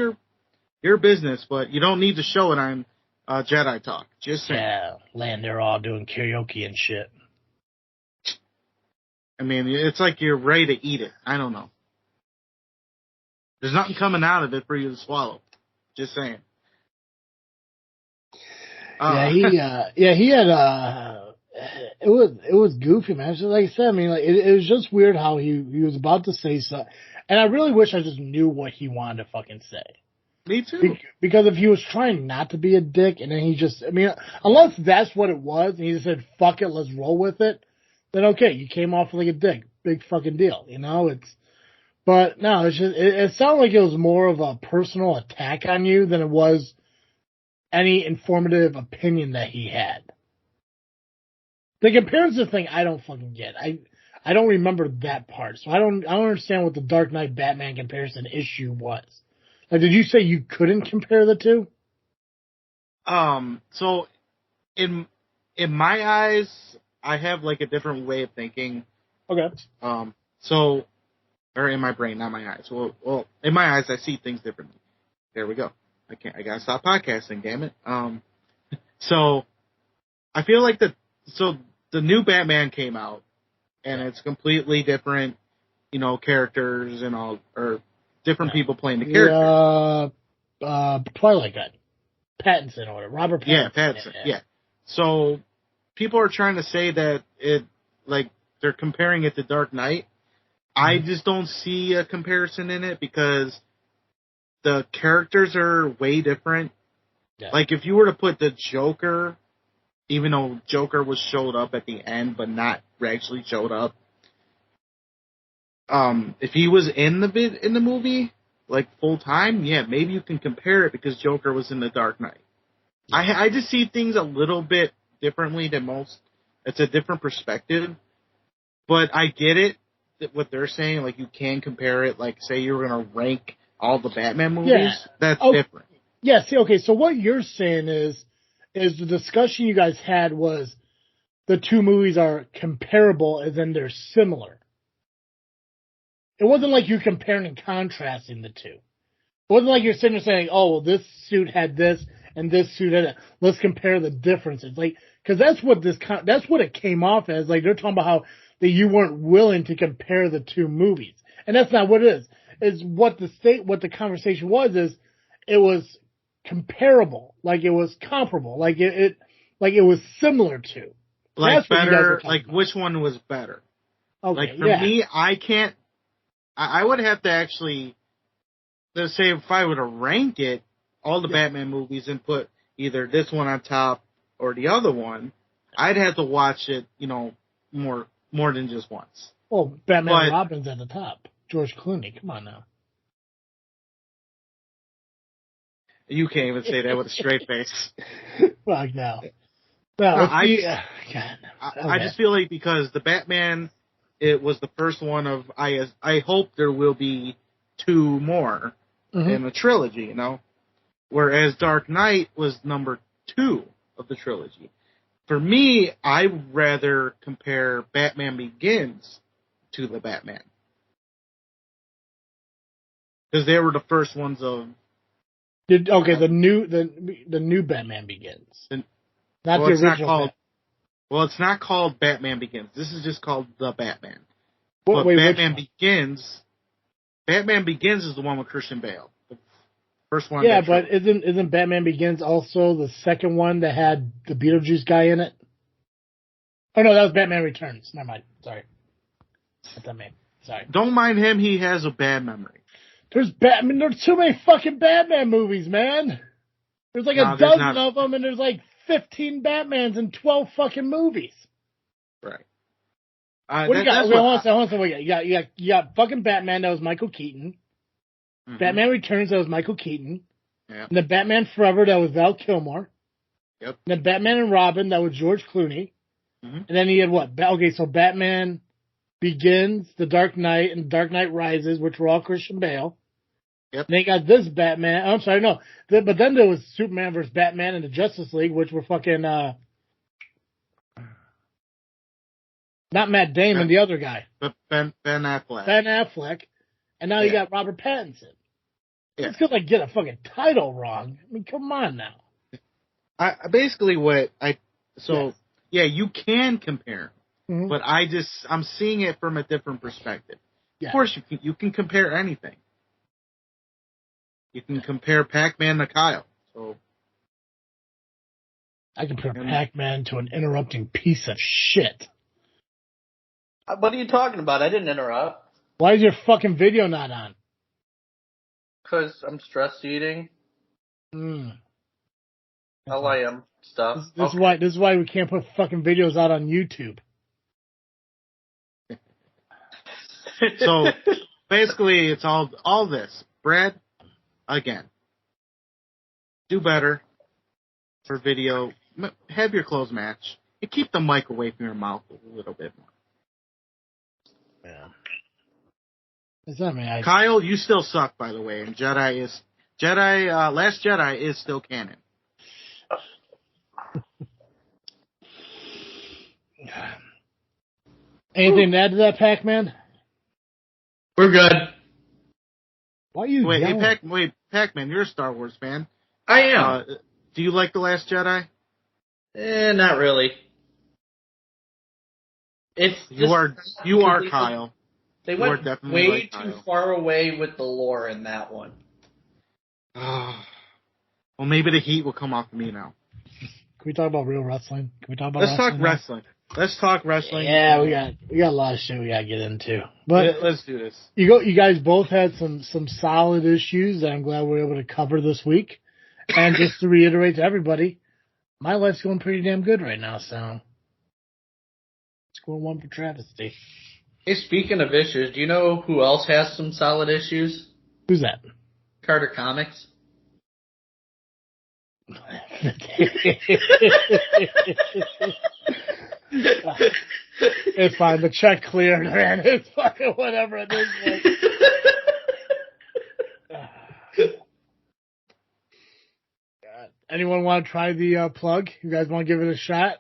your business, but you don't need to show it on Jedi Talk. Just saying. Yeah, laying there all doing karaoke and shit. I mean, it's like you're ready to eat it. I don't know. There's nothing coming out of it for you to swallow. Just saying. He had it was goofy, man. It's just like I said, I mean, like it was just weird how he was about to say something, and I really wish I just knew what he wanted to fucking say. Me too. Because if he was trying not to be a dick, and then he just, I mean, unless that's what it was, and he just said, fuck it, let's roll with it, then okay, you came off like a dick. Big fucking deal, you know? But no, it's just it sounded like it was more of a personal attack on you than it was any informative opinion that he had. The comparison thing, I don't fucking get. I don't remember that part, so I don't understand what the Dark Knight Batman comparison issue was. Like, did you say you couldn't compare the two? So in my eyes, I have like a different way of thinking. Okay. Or in my brain, not my eyes. Well, in my eyes, I see things differently. There we go. I gotta stop podcasting, damn it. So I feel like the new Batman came out, and it's completely different, characters and all, or different people playing the characters. Twilight guy. Pattinson or Robert Pattinson. Yeah, Pattinson, yeah. So people are trying to say that they're comparing it to Dark Knight. I just don't see a comparison in it because the characters are way different. Yeah. Like, if you were to put the Joker, even though Joker showed up at the end, but not actually showed up, if he was in the movie, like, full time, yeah, maybe you can compare it because Joker was in The Dark Knight. Yeah. I just see things a little bit differently than most. It's a different perspective, but I get it. What they're saying, like, you can compare it, like, say you're going to rank all the Batman movies, that's different. Yeah, see, okay, so what you're saying is the discussion you guys had was the two movies are comparable as in they're similar. It wasn't like you're comparing and contrasting the two. It wasn't like you're sitting there saying, oh, well, this suit had this and this suit had that. Let's compare the differences. Like, because that's what it came off as. Like, they're talking about how that you weren't willing to compare the two movies. And that's not what it is. It's what the conversation was is it was comparable. Like, it was comparable. Like it was similar to. Like, better, like, which one was better? Okay, like, for me, I would have to actually, let's say if I were to rank it, all the Batman movies and put either this one on top or the other one, I'd have to watch it, more than just once. Well, Batman and Robin's at the top. George Clooney, come on now. You can't even say that with a straight face. Fuck no. I just feel like because the Batman, it was the first one of, I hope there will be two more in the trilogy, Whereas Dark Knight was number 2 of the trilogy. For me, I'd rather compare Batman Begins to the Batman. Because they were the first ones of... the new Batman Begins. Not the original. It's not called Batman Begins. This is just called The Batman. Batman Begins is the one with Christian Bale. The first one. Yeah, but isn't Batman Begins also the second one that had the Beetlejuice guy in it? Oh no, that was Batman Returns. Never mind. Sorry. That's not me. Sorry. Don't mind him. He has a bad memory. There's too many fucking Batman movies, man. There's like a dozen of them, and there's like 15 Batmans and 12 fucking movies. Right. What do you got? Hold on. You got fucking Batman, that was Michael Keaton. Mm-hmm. Batman Returns, that was Michael Keaton. Yep. And the Batman Forever, that was Val Kilmer. Yep. And then Batman and Robin, that was George Clooney. Mm-hmm. And then he had what? So Batman Begins, The Dark Knight, and Dark Knight Rises, which were all Christian Bale. Yep. And they got this Batman. I'm sorry, no. But then there was Superman versus Batman and the Justice League, which were fucking, not Matt Damon, the other guy. But Ben Affleck. Ben Affleck. And now you got Robert Pattinson. Yeah. It's because I get a fucking title wrong. I mean, come on now. You can compare. Mm-hmm. But I'm seeing it from a different perspective. Yeah. Of course, you can compare anything. You can compare Pacman to Kyle. So I compare Pacman to an interrupting piece of shit. What are you talking about? I didn't interrupt. Why is your fucking video not on? Because I'm stress eating. LIM stuff. This is why we can't put fucking videos out on YouTube. basically, it's all this. Brad, again, do better for video. Have your closed match. And keep the mic away from your mouth a little bit more. Yeah. It's not me. Kyle, you still suck, by the way, and Last Jedi is still canon. Anything to add to that, Pacman? We're good. Why are you yelling? Pacman, you're a Star Wars fan. I am. Do you like The Last Jedi? Not really. You are Kyle. They went way too far away with the lore in that one. Well, maybe the heat will come off of me now. Can we talk about real wrestling? Let's talk wrestling. Let's talk wrestling. Yeah, we got a lot of shit we gotta get into. But let's do this. You guys both had some solid issues that I'm glad we were able to cover this week. And just to reiterate to everybody, my life's going pretty damn good right now, so score one for travesty. Hey, speaking of issues, do you know who else has some solid issues? Who's that? Carter Comics. It's fine. The check cleared, man. It's fucking whatever it is. God. Anyone want to try the plug? You guys want to give it a shot?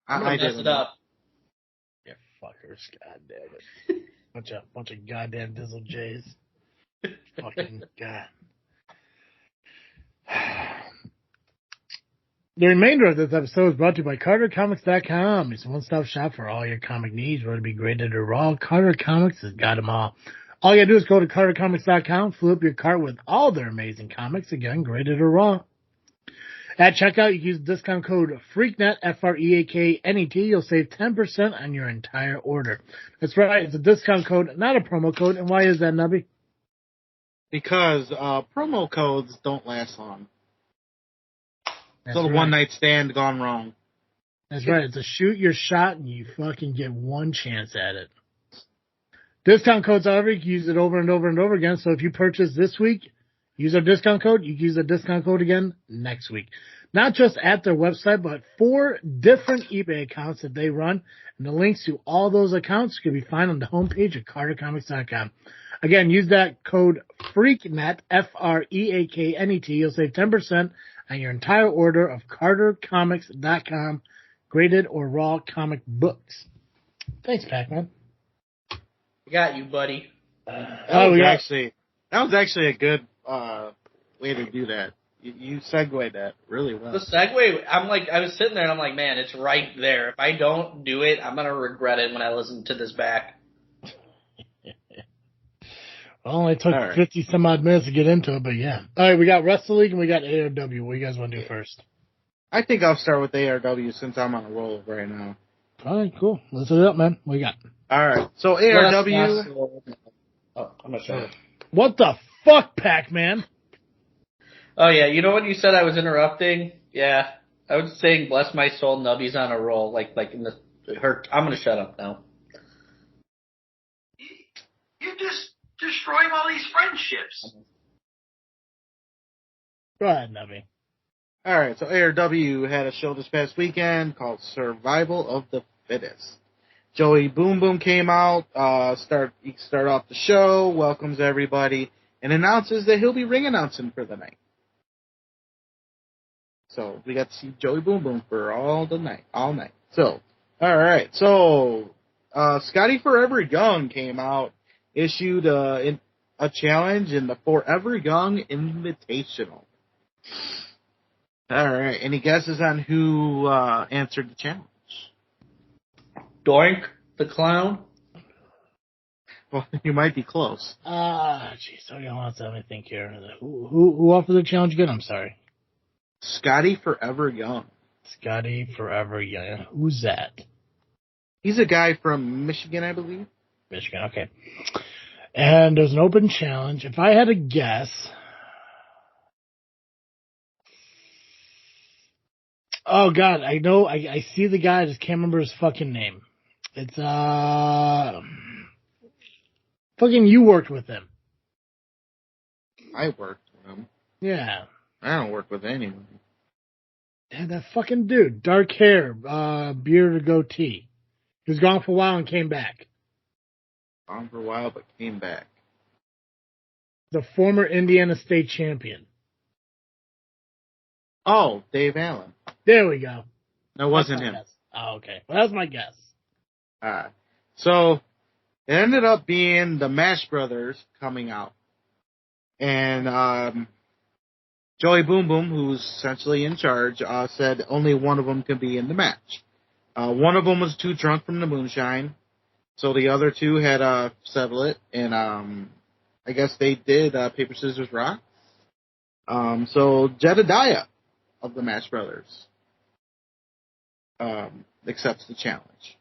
I mess it up. Yeah, fuckers. God damn it. Bunch of goddamn Dizzle J's. Fucking God. The remainder of this episode is brought to you by CarterComics.com. It's a one-stop shop for all your comic needs, whether it be graded or raw. Carter Comics has got them all. All you gotta do is go to CarterComics.com, fill up your cart with all their amazing comics, again, graded or raw. At checkout, you can use the discount code FREAKNET, FREAKNET. You'll save 10% on your entire order. That's right, it's a discount code, not a promo code. And why is that, Nubby? Because promo codes don't last long. That's it's a right. one-night stand gone wrong. That's right. It's a shoot your shot and you fucking get one chance at it. Discount codes, however, you can use it over and over and over again. So if you purchase this week, use our discount code. You can use the discount code again next week. Not just at their website, but 4 different eBay accounts that they run. And the links to all those accounts can be found on the homepage at CarterComics.com. Again, use that code FREAKNET, FREAKNET. You'll save 10% on your entire order of CarterComics.com graded or raw comic books. Thanks, Pacman. I got you, buddy. That was actually a good way to do that. You segued that really well. The segue, I was sitting there and I'm like, man, it's right there. If I don't do it, I'm going to regret it when I listen to this back. Well, it only took 50 some odd minutes to get into it, but yeah. All right, we got Wrestle League and we got ARW. What do you guys want to do first? I think I'll start with ARW since I'm on a roll right now. All right, cool. Let's hit it up, man. What you got? All right, so ARW. I'm not sure. What the fuck, Pac-Man? Oh, yeah, you know when you said I was interrupting? Yeah, I was saying, bless my soul, Nubby's on a roll. Like in the I'm going to shut up now. You're just destroying all these friendships. Go ahead, Nubby. All right, so ARW had a show this past weekend called Survival of the Fittest. Joey Boom Boom came out, start off the show, welcomes everybody, and announces that he'll be ring announcing for the night. So we got to see Joey Boom Boom for all night. So, all right, so Scotty Forever Young came out, issued a challenge in the Forever Young Invitational. All right, any guesses on who answered the challenge? Doink the Clown? Well, you might be close. Jeez, hold on, let me think here. Who offered the challenge again? I'm sorry. Scotty Forever Young. Scotty Forever Young. Who's that? He's a guy from Michigan, I believe. Michigan, okay. And there's an open challenge. If I had to guess, oh God, I know, I see the guy, I just can't remember his fucking name. It's, Fucking you worked with him. I worked with him. Yeah. I don't work with anyone. Yeah, that fucking dude. Dark hair, beard or goatee. He was gone for a while and came back. Gone for a while, but came back. The former Indiana State champion. Oh, Dave Allen. There we go. That wasn't That's him. my guess. Oh, okay. Well, that's my guess. So it ended up being the Mash Brothers coming out. And Joey Boom Boom, who's essentially in charge, said only one of them could be in the match. One of them was too drunk from the moonshine, so the other two had to settle it. And I guess they did paper, scissors, rock. So Jedediah of the Mash Brothers accepts the challenge.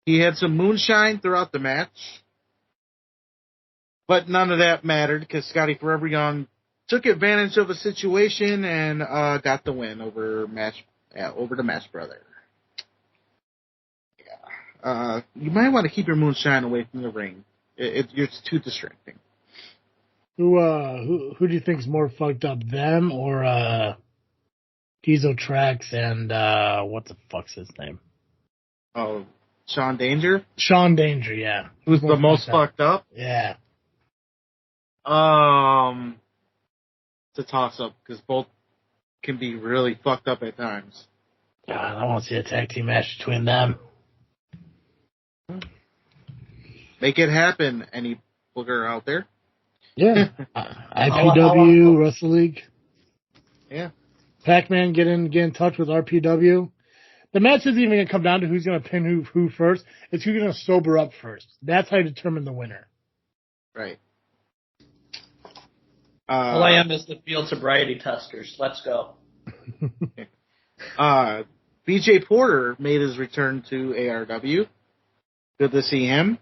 He had some moonshine throughout the match, but none of that mattered because Scotty Forever Young took advantage of a situation and got the win over the Mash Brother. Yeah. You might want to keep your moonshine away from the ring. It's too distracting. Who do you think is more fucked up, them or Diesel Trax and what the fuck's his name? Oh, Sean Danger? Sean Danger, yeah. Who's the most fucked up? Yeah. It's a toss-up because both can be really fucked up at times. God, I want to see a tag team match between them. Make it happen, any booger out there. Yeah. IPW, Wrestle League. Yeah. Pacman, get in touch with RPW. The match isn't even going to come down to who's going to pin who first. It's who's going to sober up first. That's how you determine the winner. Right. All I am is the field sobriety testers. Let's go. BJ Porter made his return to ARW. Good to see him.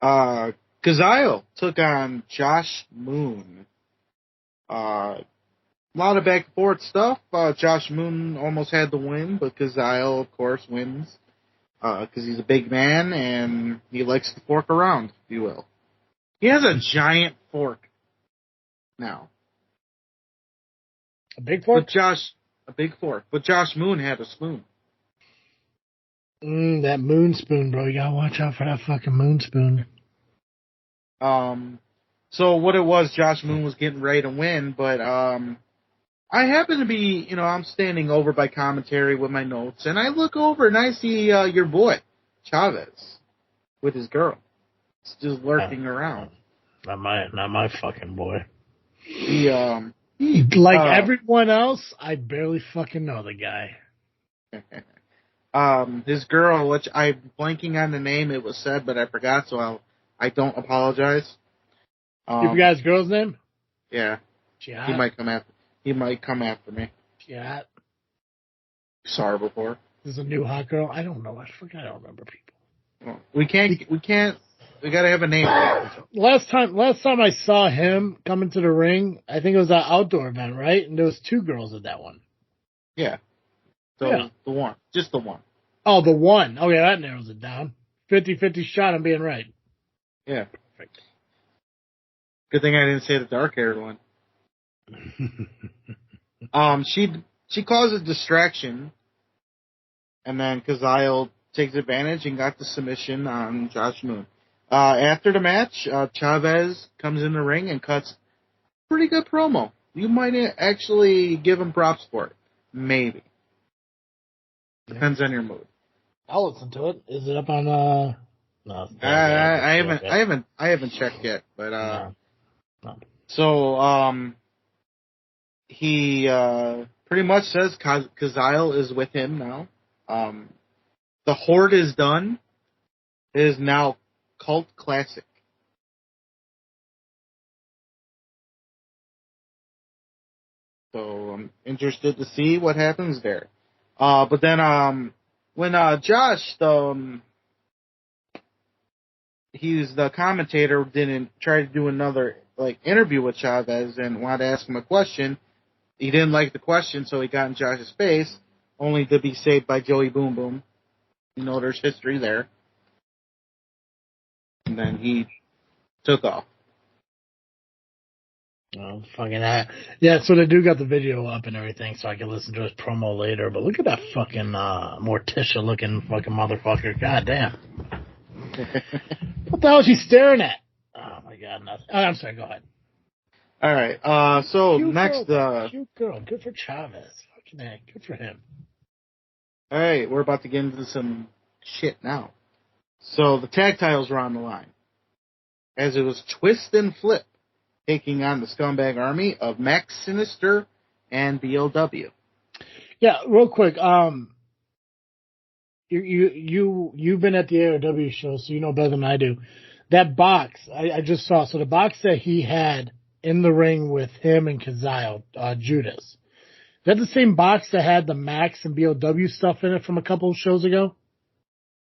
Kazile took on Josh Moon. A lot of back and forth stuff. Josh Moon almost had the win, but Kazile, of course, wins. Because he's a big man and he likes to fork around, if you will. He has a giant fork now. A big fork? A big fork. But Josh Moon had a spoon. That moon spoon, bro. You gotta watch out for that fucking moon spoon. So what it was, Josh Moon was getting ready to win, but I happen to be, I'm standing over by commentary with my notes, and I look over and I see your boy, Chavez, with his girl. It's just lurking around. Not my fucking boy. Everyone else, I barely fucking know the guy. His girl, which I'm blanking on the name, it was said, but I forgot, so I don't apologize. You forgot his girl's name? Yeah. He might come after me. Yeah. Saw her before. This is a new hot girl. I don't know. I don't remember people. Well, we gotta have a name. Last time I saw him come into the ring, I think it was that outdoor event, right? And there was two girls at that one. Yeah. The one. Just the one. Oh, the one. Okay, that narrows it down. 50-50 shot on being right. Yeah. Perfect. Good thing I didn't say the dark-haired one. She caused a distraction, and then Kazile takes advantage and got the submission on Josh Moon. After the match, Chavez comes in the ring and cuts pretty good promo. You might actually give him props for it. Maybe. Depends on your mood. I'll listen to it. Is it up on no, I haven't checked yet, but no. So he pretty much says Kazile is with him now. The Horde is done. It is now cult classic. So I'm interested to see what happens there. But then when Josh, he's the commentator, didn't try to do another interview with Chavez and wanted to ask him a question. He didn't like the question, so he got in Josh's face, only to be saved by Joey Boom Boom. You know, there's history there. And then he took off. Oh, fucking that. Yeah, so they do got the video up and everything, so I can listen to his promo later. But look at that fucking Morticia looking fucking motherfucker. God damn. What the hell is she staring at? Oh my god, nothing. Oh, I'm sorry, go ahead. All right. So Cute next, girl, cute girl. Good for Chavez. Fucking heck. Good for him. all right, we're about to get into some shit now. So the tag titles were on the line, as it was Twist and Flip taking on the Scumbag Army of Max Sinister and POWW. Yeah, real quick. You've been at the ARW show, so you know better than I do. That box I just saw. So the box that he had in the ring with him and Kazile, Judas. Is that the same box that had the Max and POWW stuff in it from a couple of shows ago?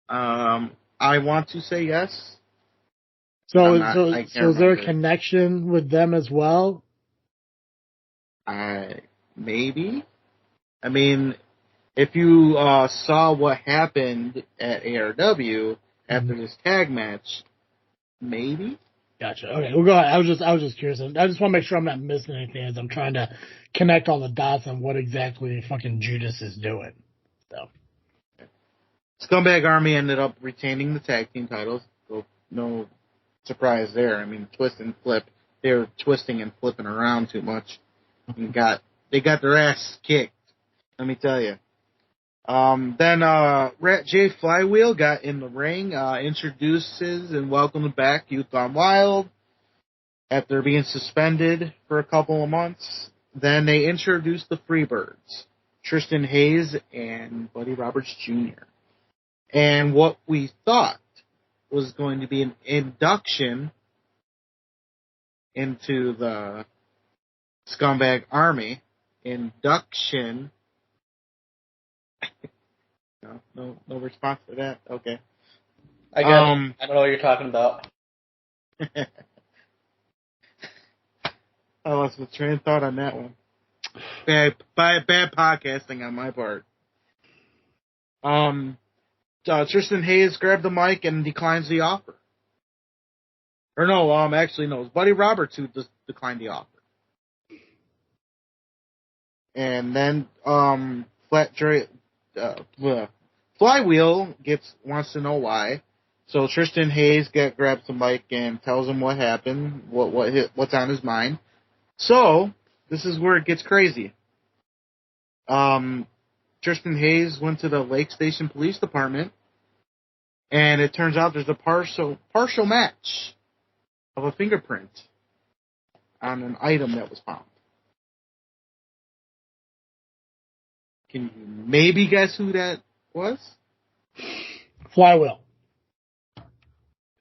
I want to say yes. So is there a connection with them as well? Maybe. I mean, if you saw what happened at ARW after this tag match, maybe. Gotcha. Okay, we'll go ahead. I was just curious. I just want to make sure I'm not missing anything as I'm trying to connect all the dots on what exactly fucking Judas is doing. So, Scumbag Army ended up retaining the tag team titles. So no surprise there. I mean, Twist and Flip, they were twisting and flipping around too much. And they got their ass kicked. Let me tell you. Then Jay Flywheel got in the ring, introduces and welcomed back Youth Gone Wild after being suspended for a couple of months. Then they introduced the Freebirds, Tristan Hayes and Buddy Roberts Jr. And what we thought was going to be an induction into the Scumbag Army. Induction. No response to that. Okay. I don't know what you're talking about. I lost my train of thought on that one. Bad podcasting on my part. Tristan Hayes grabbed the mic and declines the offer. Or no, actually no, it's Buddy Roberts who declined the offer. And then Flywheel wants to know why. So Tristan Hayes grabs the mic and tells him what happened, what's on his mind. So this is where it gets crazy. Tristan Hayes went to the Lake Station Police Department, and it turns out there's a partial match of a fingerprint on an item that was found. Can you maybe guess who that was? Flywheel.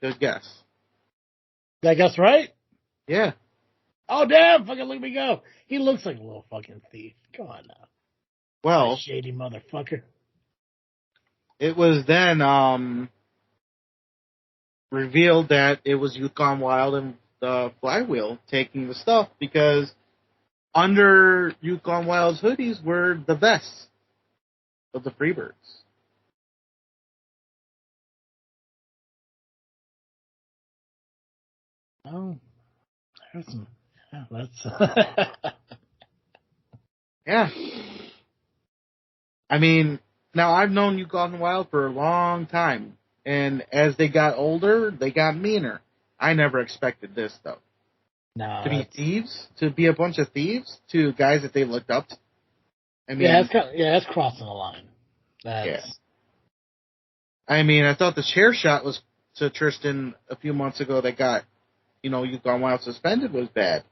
Good guess. Did I guess right? Yeah. Oh, damn. Fucking look at me go. He looks like a little fucking thief. Come on now. Well, that shady motherfucker. It was then revealed that it was Youth Gone Wild and the Flywheel taking the stuff, because under Youth Gone Wild's hoodies were the vests of the Freebirds. Oh, there's some. Yeah, that's. Yeah. I mean, now I've known Youth Gone Wild for a long time, and as they got older, they got meaner. I never expected this, though. No, to be thieves, to be a bunch of thieves, to guys that they looked up to. I mean, that's crossing the line. Yeah. I mean, I thought the chair shot was to Tristan a few months ago that got, Youth Gone Wild suspended was bad,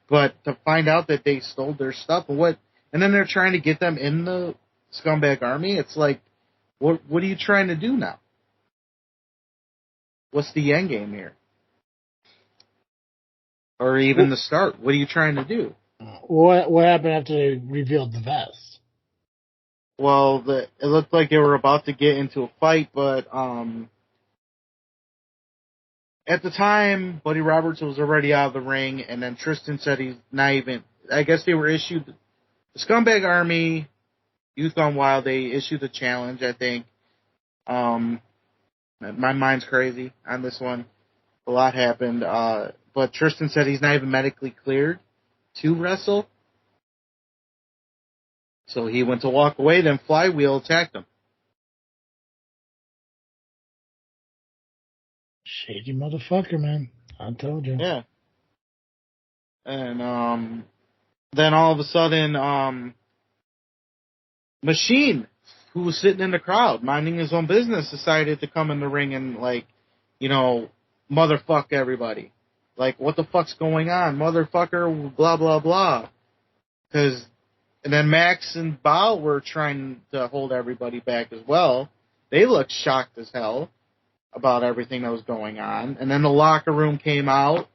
but to find out that they stole their stuff and then they're trying to get them in the Scumbag Army, it's like, what are you trying to do now? What's the end game here? Or even the start. What are you trying to do? What happened after they revealed the vest? Well, it looked like they were about to get into a fight, but at the time, Buddy Roberts was already out of the ring, and then Tristan said he's not even. I guess they were issued the Scumbag Army, Youth Gone Wild. They issued a challenge, I think. My mind's crazy on this one. A lot happened. But Tristan said he's not even medically cleared to wrestle. So he went to walk away, then Flywheel attacked him. Shady motherfucker, man. I told you. Yeah. And then all of a sudden, Machine, who was sitting in the crowd minding his own business, decided to come in the ring and, like, you know, motherfuck everybody. Like, what the fuck's going on? Motherfucker, blah, blah, blah. And then Max and Bao were trying to hold everybody back as well. They looked shocked as hell about everything that was going on. And then the locker room came out.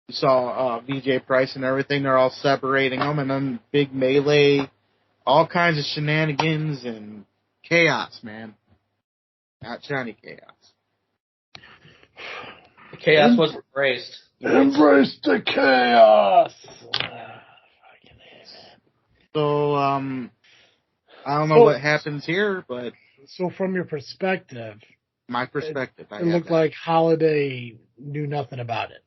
You saw VJ Price and everything. They're all separating them. And then big melee, all kinds of shenanigans and chaos, man. Not Johnny Chaos. The chaos was embraced. Embrace the chaos! So, I don't know what happens here, but... So from your perspective... My perspective, it looked like Holiday knew nothing about it.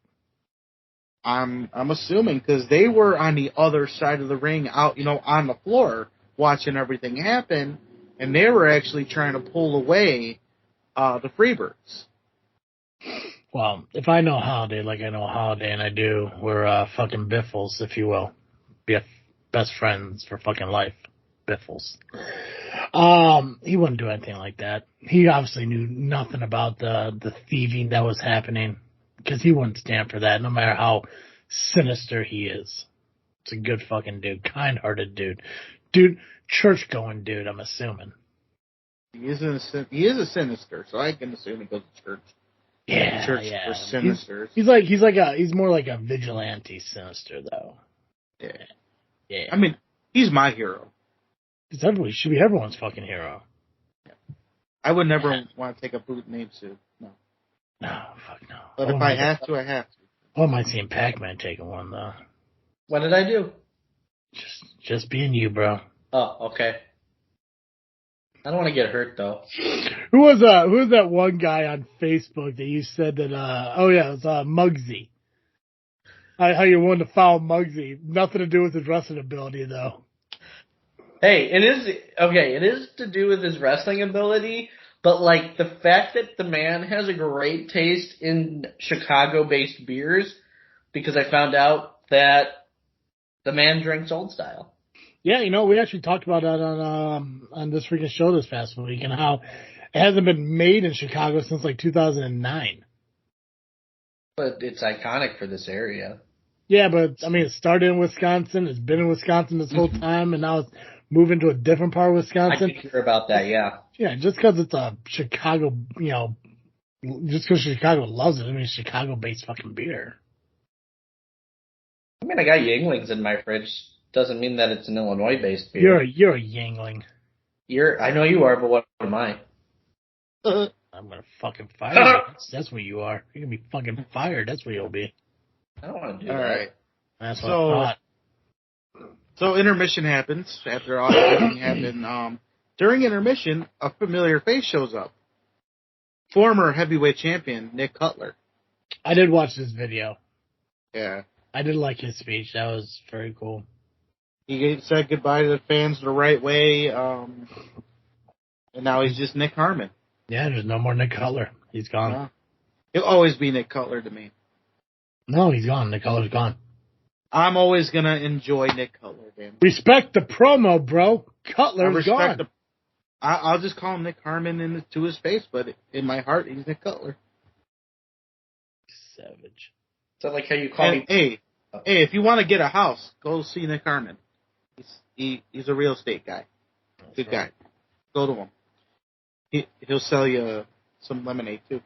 I'm assuming, because they were on the other side of the ring, out, on the floor, watching everything happen, and they were actually trying to pull away the Freebirds. Well, if I know Holiday like I know Holiday, and I do, we're fucking biffles, if you will. Best friends for fucking life. Biffles. He wouldn't do anything like that. He obviously knew nothing about the thieving that was happening, because he wouldn't stand for that, no matter how sinister he is. It's a good fucking dude. Kind-hearted dude. Dude, church-going dude, I'm assuming. He is a sinister, so I can assume he goes to church. Yeah, church yeah. for sinisters. He's more like a vigilante sinister, though. Yeah. Yeah. I mean, he's my hero. He should be everyone's fucking hero. Yeah. I would never want to take a boot name suit. No. No, fuck no. But if I have to, I have to. I wouldn't mind seeing Pacman taking one, though. What did I do? Just being you, bro. Oh, okay. I don't want to get hurt, though. Who was that one guy on Facebook that you said that, it was Muggsy. How you wanted to foul Muggsy. Nothing to do with his wrestling ability, though. Hey, it is to do with his wrestling ability, but, like, the fact that the man has a great taste in Chicago-based beers, because I found out that the man drinks Old Style. Yeah, we actually talked about that on this freaking show this past week, and how it hasn't been made in Chicago since, like, 2009. But it's iconic for this area. Yeah, but, I mean, it started in Wisconsin, it's been in Wisconsin this whole time, and now it's moving to a different part of Wisconsin. I did hear about that, yeah. Yeah, just because it's a Chicago, just because Chicago loves it, I mean, it's Chicago-based fucking beer. I mean, I got Yinglings in my fridge. Doesn't mean that it's an Illinois-based beer. You're a Yingling. I know you are, but what am I? I'm gonna fucking fire you. That's what you are. You're gonna be fucking fired. That's what you'll be. I don't want to do that. All right. That's what I thought. So intermission happens after all everything happened. During intermission, a familiar face shows up. Former heavyweight champion Nick Cutler. I did watch this video. Yeah. I did like his speech. That was very cool. He said goodbye to the fans the right way, and now he's just Nick Harmon. Yeah, there's no more Nick Cutler. He's gone. No. He'll always be Nick Cutler to me. No, he's gone. Nick Cutler's gone. I'm always going to enjoy Nick Cutler, damn. Respect the promo, bro. Cutler's gone. I'll just call him Nick Harmon to his face, but in my heart, he's Nick Cutler. Savage. Is that like how you call me? Hey, if you want to get a house, go see Nick Harmon. He's a real estate guy. Good guy. Go to him. He'll sell you some lemonade, too.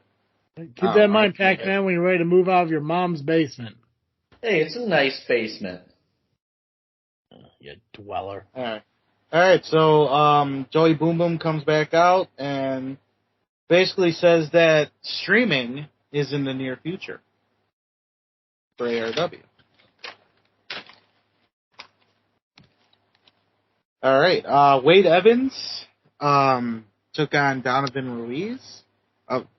Keep that in mind, Pacman, when you're ready to move out of your mom's basement. Hey, it's a nice basement. You dweller. All right, so Joey Boom Boom comes back out and basically says that streaming is in the near future for ARW. All right, Wade Evans took on Donovan Ruiz.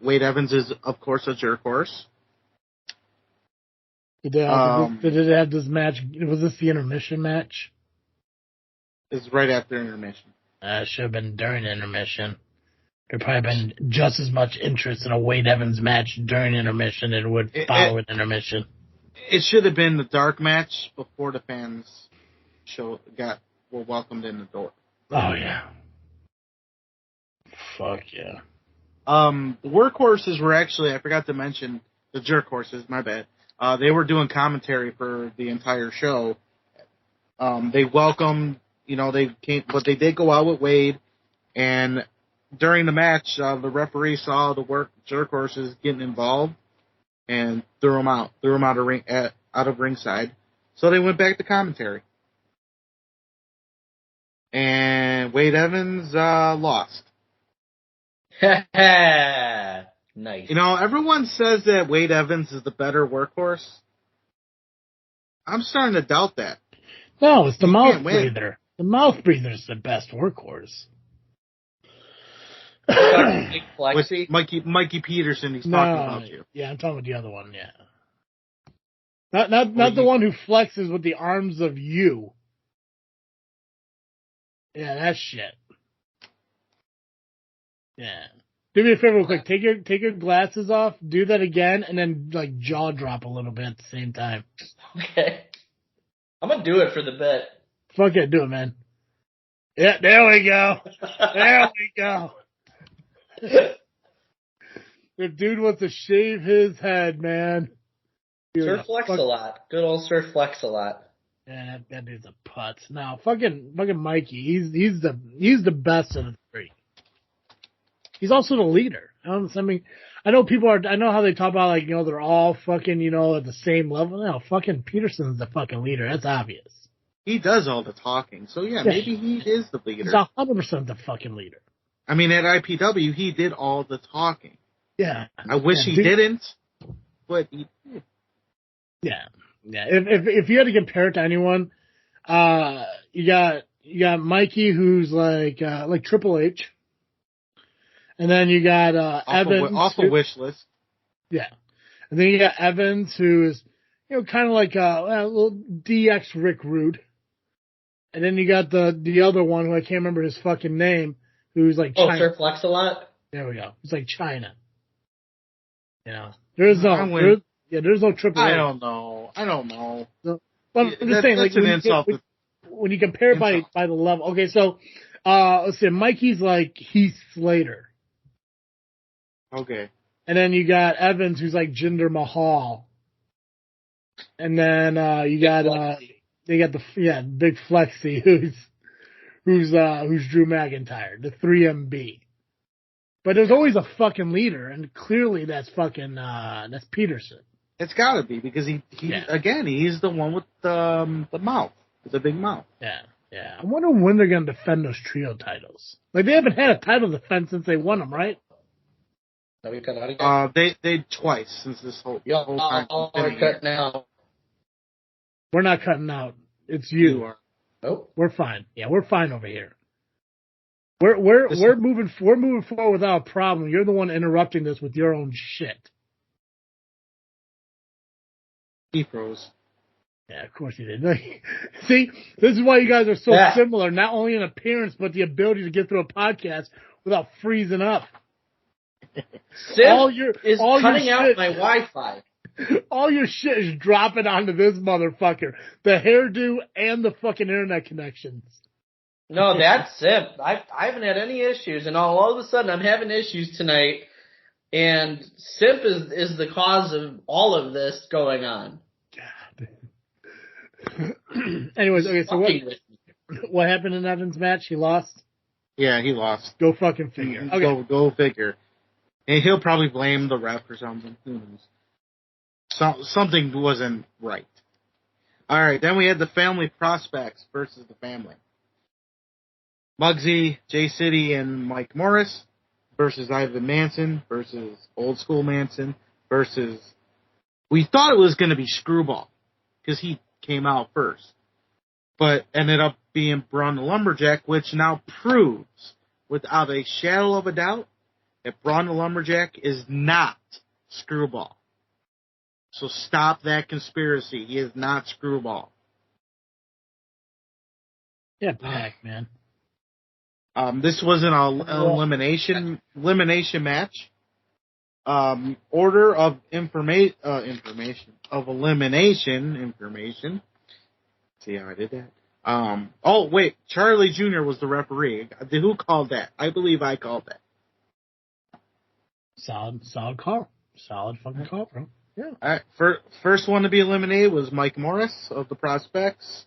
Wade Evans is, of course, a jerk horse. Did it have this match? Was this the intermission match? It's right after intermission. It should have been during intermission. There'd probably been just as much interest in a Wade Evans match during intermission as it would follow an intermission. It should have been the dark match before the fans were welcomed in the door. Oh, yeah. Fuck yeah. The workhorses were actually, I forgot to mention, the jerk horses, my bad. They were doing commentary for the entire show. They welcomed, they came, but they did go out with Wade, and during the match, the referee saw the jerk horses getting involved and threw them out of ringside. So they went back to commentary. And Wade Evans lost. Nice. Everyone says that Wade Evans is the better workhorse. I'm starting to doubt that. No, it's the mouth breather. The mouth breather is the best workhorse. With Mikey Peterson, he's talking about you. Yeah, I'm talking about the other one, yeah. Not the one who flexes with the arms of you. Yeah, that shit. Yeah. Do me a favor real quick. Take your glasses off, do that again, and then jaw drop a little bit at the same time. Okay. I'm gonna do it for the bit. Fuck it, do it, man. Yeah, there we go. There we go. The dude wants to shave his head, man. Sir Flex-a-Lot. Good old Sir Flex-a-Lot. Yeah, that dude's a putz. Now, fucking Mikey, he's the best of the three. He's also the leader. I know how they talk about they're all fucking at the same level. No, fucking Peterson's the fucking leader. That's obvious. He does all the talking, so yeah, maybe he is the leader. He's 100% the fucking leader. I mean, at IPW, he did all the talking. Yeah. I wish he didn't, but he did. Yeah. Yeah. If you had to compare it to anyone, you got Mikey, who's like Triple H. And then you got Evans. Off a wish list. Yeah. And then you got Evans, who's, kind of like a little DX Rick Rude. And then you got the other one, who I can't remember his fucking name, who's like China. Sir Flex-a-Lot? There we go. He's like China. There's no Triple H. I don't know. So, but I'm just saying, that's an insult. When you compare by the level. Okay, so let's see. Mikey's like Heath Slater. Okay. And then you got Evans, who's like Jinder Mahal. And then you got Big Flexi, who's Drew McIntyre, the 3MB. But there's always a fucking leader, and clearly that's fucking that's Peterson. It's got to be, because again, he's the one with the mouth, with the big mouth. Yeah, yeah. I wonder when they're gonna defend those trio titles. They haven't had a title defense since they won them, right? They twice since this whole time. We're cutting out. We're not cutting out. It's you. You are. Nope. We're fine. Yeah, we're fine over here. We're moving forward without a problem. You're the one interrupting this with your own shit. He froze. Yeah, of course he did. See, this is why you guys are so similar, not only in appearance, but the ability to get through a podcast without freezing up. Sim is cutting out my Wi-Fi. All your shit is dropping onto this motherfucker. The hairdo and the fucking internet connections. No, that's Sim. I haven't had any issues, and all of a sudden I'm having issues tonight, and Simp is the cause of all of this going on. God. Anyways, okay, so what happened in Evans' match? He lost? Yeah, he lost. Go fucking figure. Okay. Go figure. And he'll probably blame the ref or something. Who knows? Something wasn't right. All right, then we had the family prospects versus the family. Muggsy, J City, and Mike Morris versus Ivan Manson versus Old School Manson versus... We thought it was going to be Screwball because he came out first, but ended up being Braun the Lumberjack, which now proves without a shadow of a doubt that Braun the Lumberjack is not Screwball. So stop that conspiracy. He is not Screwball. Yeah, Pacman. This was an elimination match. Order of elimination. See how I did that? Oh wait, Charlie Jr. was the referee. Who called that? I believe I called that. Solid call. Solid fucking call, bro. Yeah. All right. First one to be eliminated was Mike Morris of the Prospects.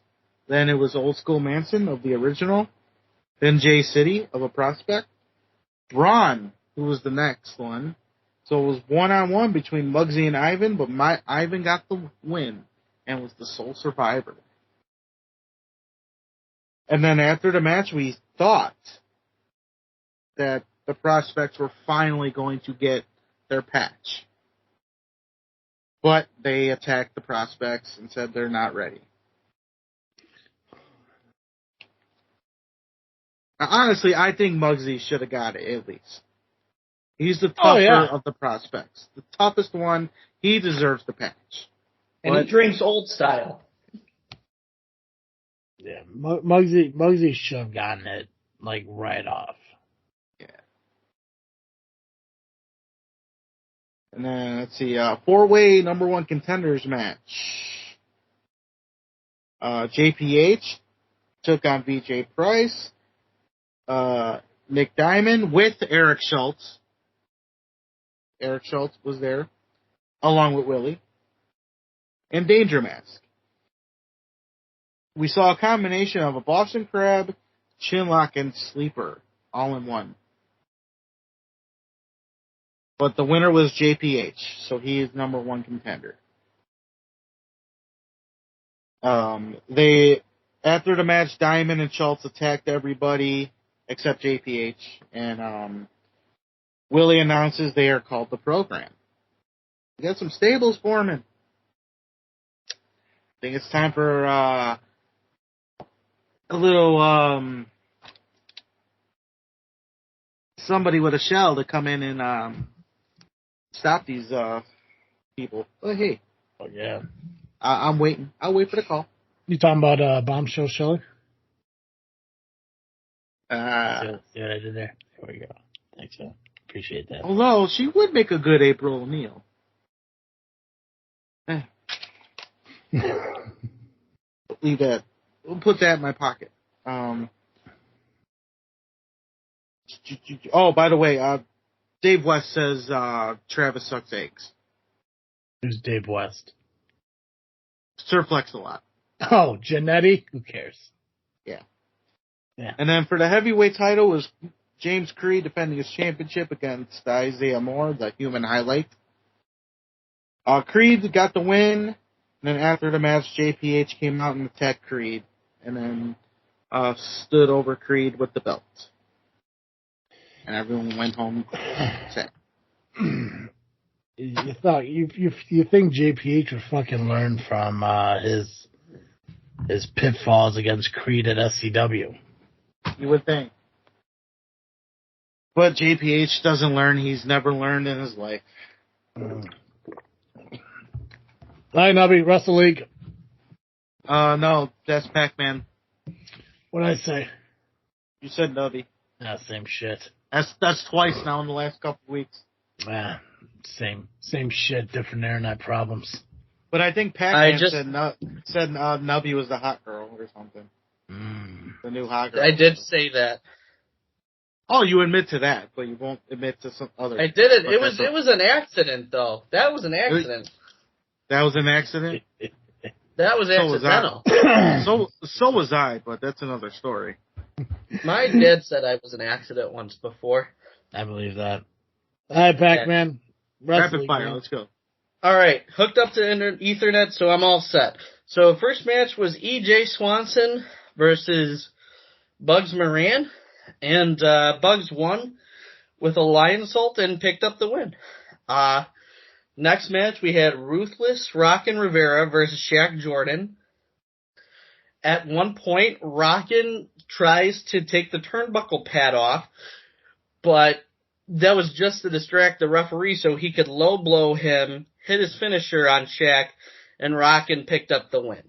Then it was Old School Manson of the original. Then Jay City of a Prospect. Braun, who was the next one. So it was 1-on-1 between Muggsy and Ivan, but Ivan got the win and was the sole survivor. And then after the match, we thought that the Prospects were finally going to get their patch. But they attacked the Prospects and said they're not ready. Now, honestly, I think Muggsy should have got it at least. He's the tougher of the Prospects. The toughest one. He deserves the patch. And he drinks old style. Yeah, Muggsy should have gotten it, like, right off. Yeah. And then, let's see, 4-way number 1 contenders match. JPH took on VJ Price. Nick Diamond with Eric Schultz. Eric Schultz was there, along with Willie. And Danger Mask. We saw a combination of a Boston Crab, Chinlock, and Sleeper, all in one. But the winner was JPH, so he is number 1 contender. After the match, Diamond and Schultz attacked everybody except JPH, and Willie announces they are called the Program. We got some stables forming. I think it's time for a little somebody with a shell to come in and stop these people. Oh, hey. Oh, yeah. I'm waiting. I'll wait for the call. You talking about Bombshell Shelly? See what I did there? There we go. Thanks, man. Appreciate that. Although, she would make a good April O'Neil. Leave that. We'll put that in my pocket. Oh, by the way, Dave West says Travis sucks eggs. Who's Dave West? Surflex a lot. Oh, Janetti? Who cares? Yeah. Yeah. And then for the heavyweight title was James Creed defending his championship against Isaiah Moore, the human highlight. Creed got the win, and then after the match, JPH came out and attacked Creed, and then stood over Creed with the belt. And everyone went home sad. You thought you think JPH would fucking learn from his pitfalls against Creed at SCW? You would think. But JPH doesn't learn. He's never learned in his life. Hi, Nubby, Wrestle League. No, that's Pacman. What'd I say? You said Nubby. Ah, same shit. That's twice now in the last couple of weeks. Ah, same shit, different internet problems. But I think Pacman said Nubby was the hot girl or something. The new hot girl. I did say that. Oh, you admit to that, but you won't admit to some other. I did it. It was an accident, though. That was an accident. That was an accident? That was accidental. So was I, but that's another story. My dad said I was an accident once before. I believe that. All right, Pacman. Rapid fire, let's go. All right, hooked up to Ethernet, so I'm all set. So first match was E.J. Swanson versus Bugs Moran, and Bugs won with a lion salt and picked up the win. Next match we had Ruthless Rockin' Rivera versus Shaq Jordan, at one point, Rockin tries to take the turnbuckle pad off, but that was just to distract the referee so he could low blow him, hit his finisher on Shaq, and Rockin picked up the win.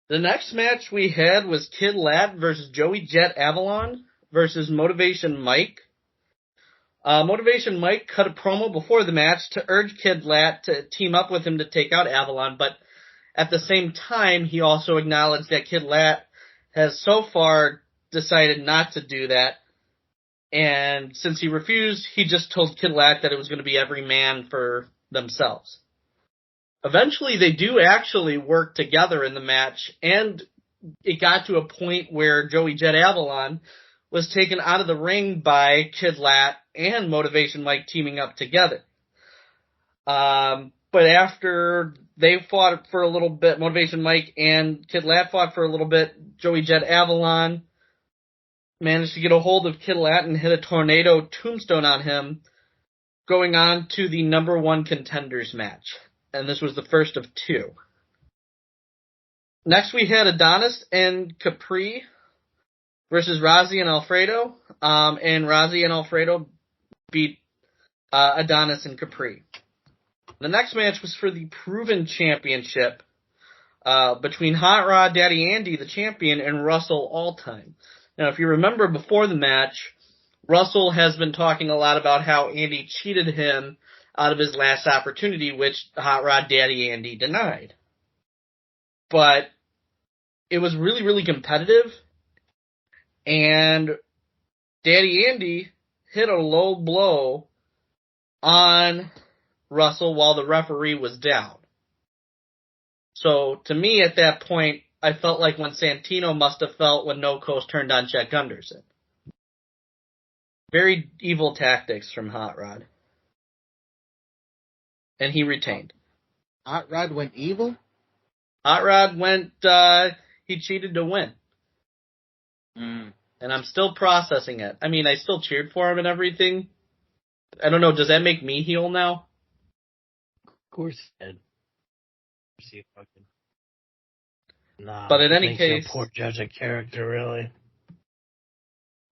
The next match we had was Kid Lat versus Joey Jet Avalon versus Motivation Mike. Motivation Mike cut a promo before the match to urge Kid Lat to team up with him to take out Avalon, but at the same time, he also acknowledged that Kid Lat has so far decided not to do that, and since he refused, he just told Kid Lat that it was going to be every man for themselves. Eventually, they do actually work together in the match, and it got to a point where Joey Jet Avalon was taken out of the ring by Kid Lat and Motivation Mike teaming up together. But after they fought for a little bit, Motivation Mike and Kid Lat fought for a little bit, Joey Jet Avalon managed to get a hold of Kid Lat and hit a tornado tombstone on him, going on to the number 1 contenders match. And this was the first of 2. Next we had Adonis and Capri versus Rozzy and Alfredo. And Rozzy and Alfredo beat Adonis and Capri. The next match was for the Proven Championship between Hot Rod Daddy Andy, the champion, and Russell All-Time. Now, if you remember before the match, Russell has been talking a lot about how Andy cheated him out of his last opportunity, which Hot Rod Daddy Andy denied. But it was really, really competitive, and Daddy Andy hit a low blow on Russell while the referee was down. So, to me, at that point, I felt like when Santino must have felt when No Coast turned on Chet Gunderson. Very evil tactics from Hot Rod. And he retained. Hot Rod went evil? Hot Rod went, he cheated to win. And I'm still processing it. I mean, I still cheered for him and everything. I don't know, does that make me heel now? Of course it did. See if I can. Nah, but in any case, so. Poor judge of character, really.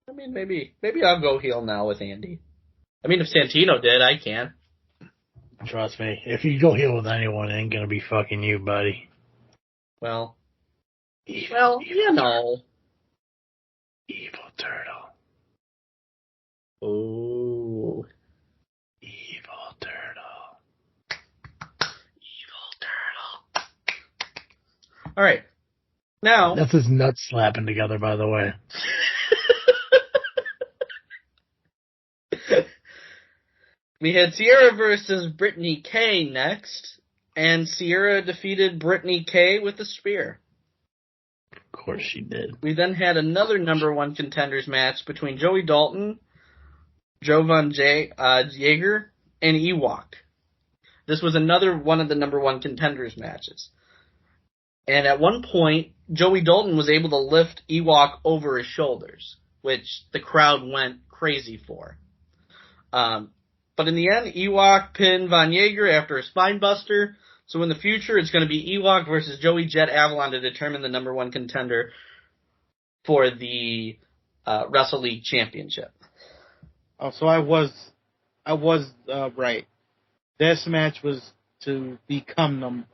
I mean, maybe I'll go heel now with Andy. I mean, if Santino did, I can. Trust me, if you go heel with anyone, it ain't gonna be fucking you, buddy. Well, you know. Evil turtle. Oh. Evil turtle. All right. Now. That's his nuts slapping together, by the way. We had Sierra versus Brittany K next, and Sierra defeated Brittany K with a spear. Of course she did. We then had another number 1 contenders match between Joey Dalton, Jovan Jaeger, and Ewok. This was another one of the number 1 contenders matches. And at one point, Joey Dalton was able to lift Ewok over his shoulders, which the crowd went crazy for. But in the end, Ewok pinned Von Jaeger after a spine buster. So in the future, it's going to be Ewok versus Joey Jet Avalon to determine the number 1 contender for the Wrestle League Championship. Oh, so I was right. This match was to become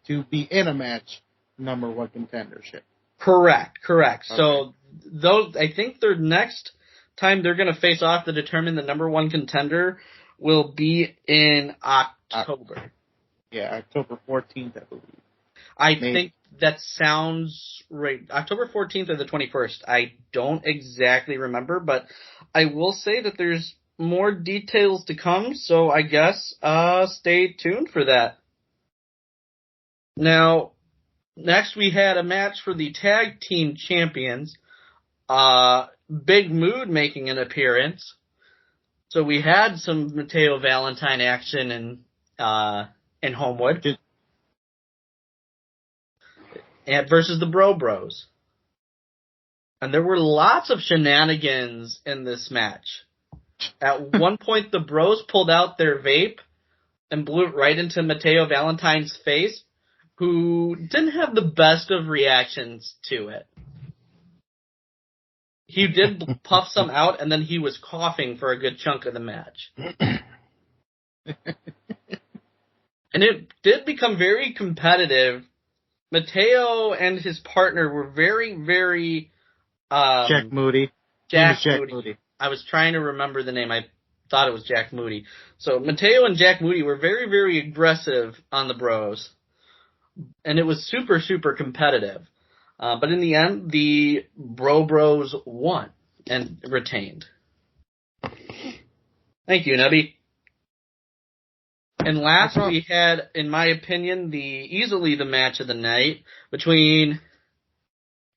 to be in a match number 1 contendership. Correct. Okay. So those, I think their next time they're going to face off to determine the number 1 contender will be in October. Yeah, October 14th, I believe. I think that sounds right. October 14th or the 21st. I don't exactly remember, but I will say that there's more details to come, so I guess stay tuned for that. Now, next we had a match for the tag team champions. Big Mood making an appearance. So we had some Mateo Valentine action in Homewood. And versus the Bro Bros. And there were lots of shenanigans in this match. At one point, the Bros pulled out their vape and blew it right into Mateo Valentine's face. who didn't have the best of reactions to it. He did puff some out, and then he was coughing for a good chunk of the match. And it did become very competitive. Mateo and his partner were very, very... Jack Moody. Jack Moody. I was trying to remember the name. I thought it was Jack Moody. So Mateo and Jack Moody were very, very aggressive on the Bros. And it was super, super competitive. But in the end, the Bros won and retained. Thank you, Nubby. And last we had, in my opinion, easily the match of the night between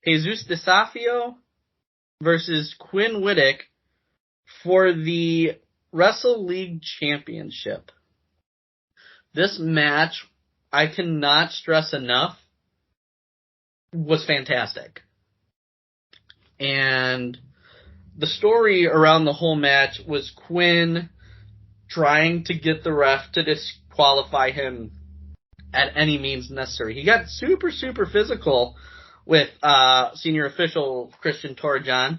Jesus Desafio versus Quinn Whittick for the Wrestle League Championship. This match, I cannot stress enough, was fantastic. And the story around the whole match was Quinn trying to get the ref to disqualify him at any means necessary. He got super, super physical with senior official Christian Torrejon,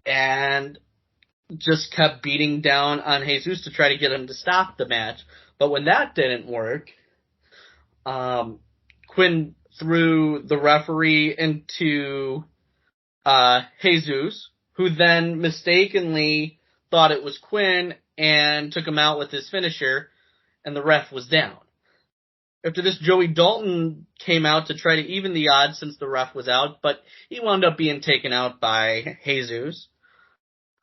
and just kept beating down on Jesus to try to get him to stop the match. But when that didn't work, Quinn threw the referee into Jesus, who then mistakenly thought it was Quinn and took him out with his finisher, and the ref was down. After this, Joey Dalton came out to try to even the odds since the ref was out, but he wound up being taken out by Jesus.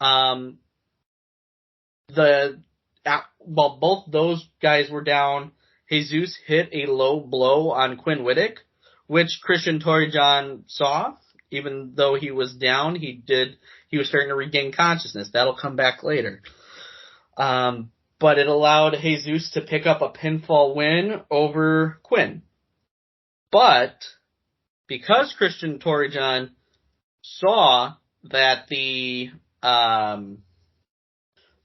While both those guys were down, Jesus hit a low blow on Quinn Whittick, which Christian Torrejon saw. Even though he was down, he was starting to regain consciousness. That'll come back later. But it allowed Jesus to pick up a pinfall win over Quinn. But because Christian Torrejon saw the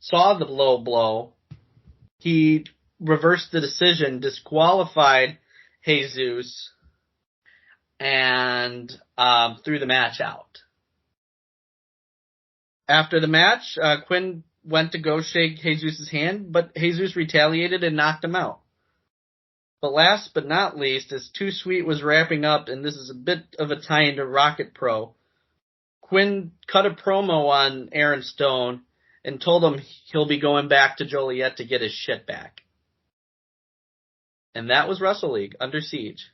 low blow, he reversed the decision, disqualified Jesus, and threw the match out. After the match, Quinn went to go shake Jesus' hand, but Jesus retaliated and knocked him out. But last but not least, as Too Sweet was wrapping up, and this is a bit of a tie into Rocket Pro, Quinn cut a promo on Aaron Stone and told him he'll be going back to Joliet to get his shit back. And that was Wrestle League, Under Siege.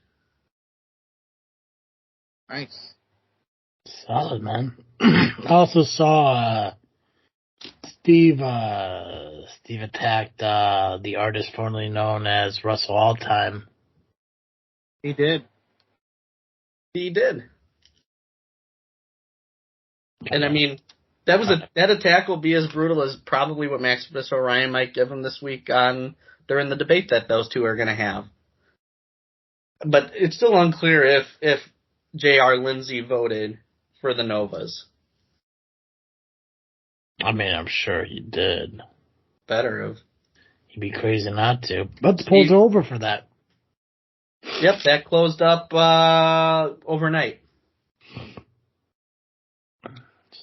Nice. Solid, man. I also saw Steve attacked the artist formerly known as Russell Alltime. He did. And I mean, that attack will be as brutal as probably what Maximus Orion might give him this week during the debate that those two are going to have. But it's still unclear if J.R. Lindsay voted for the Novas. I mean, I'm sure he did. Better have. He'd be crazy not to. But the polls are over for that. Yep, that closed up overnight.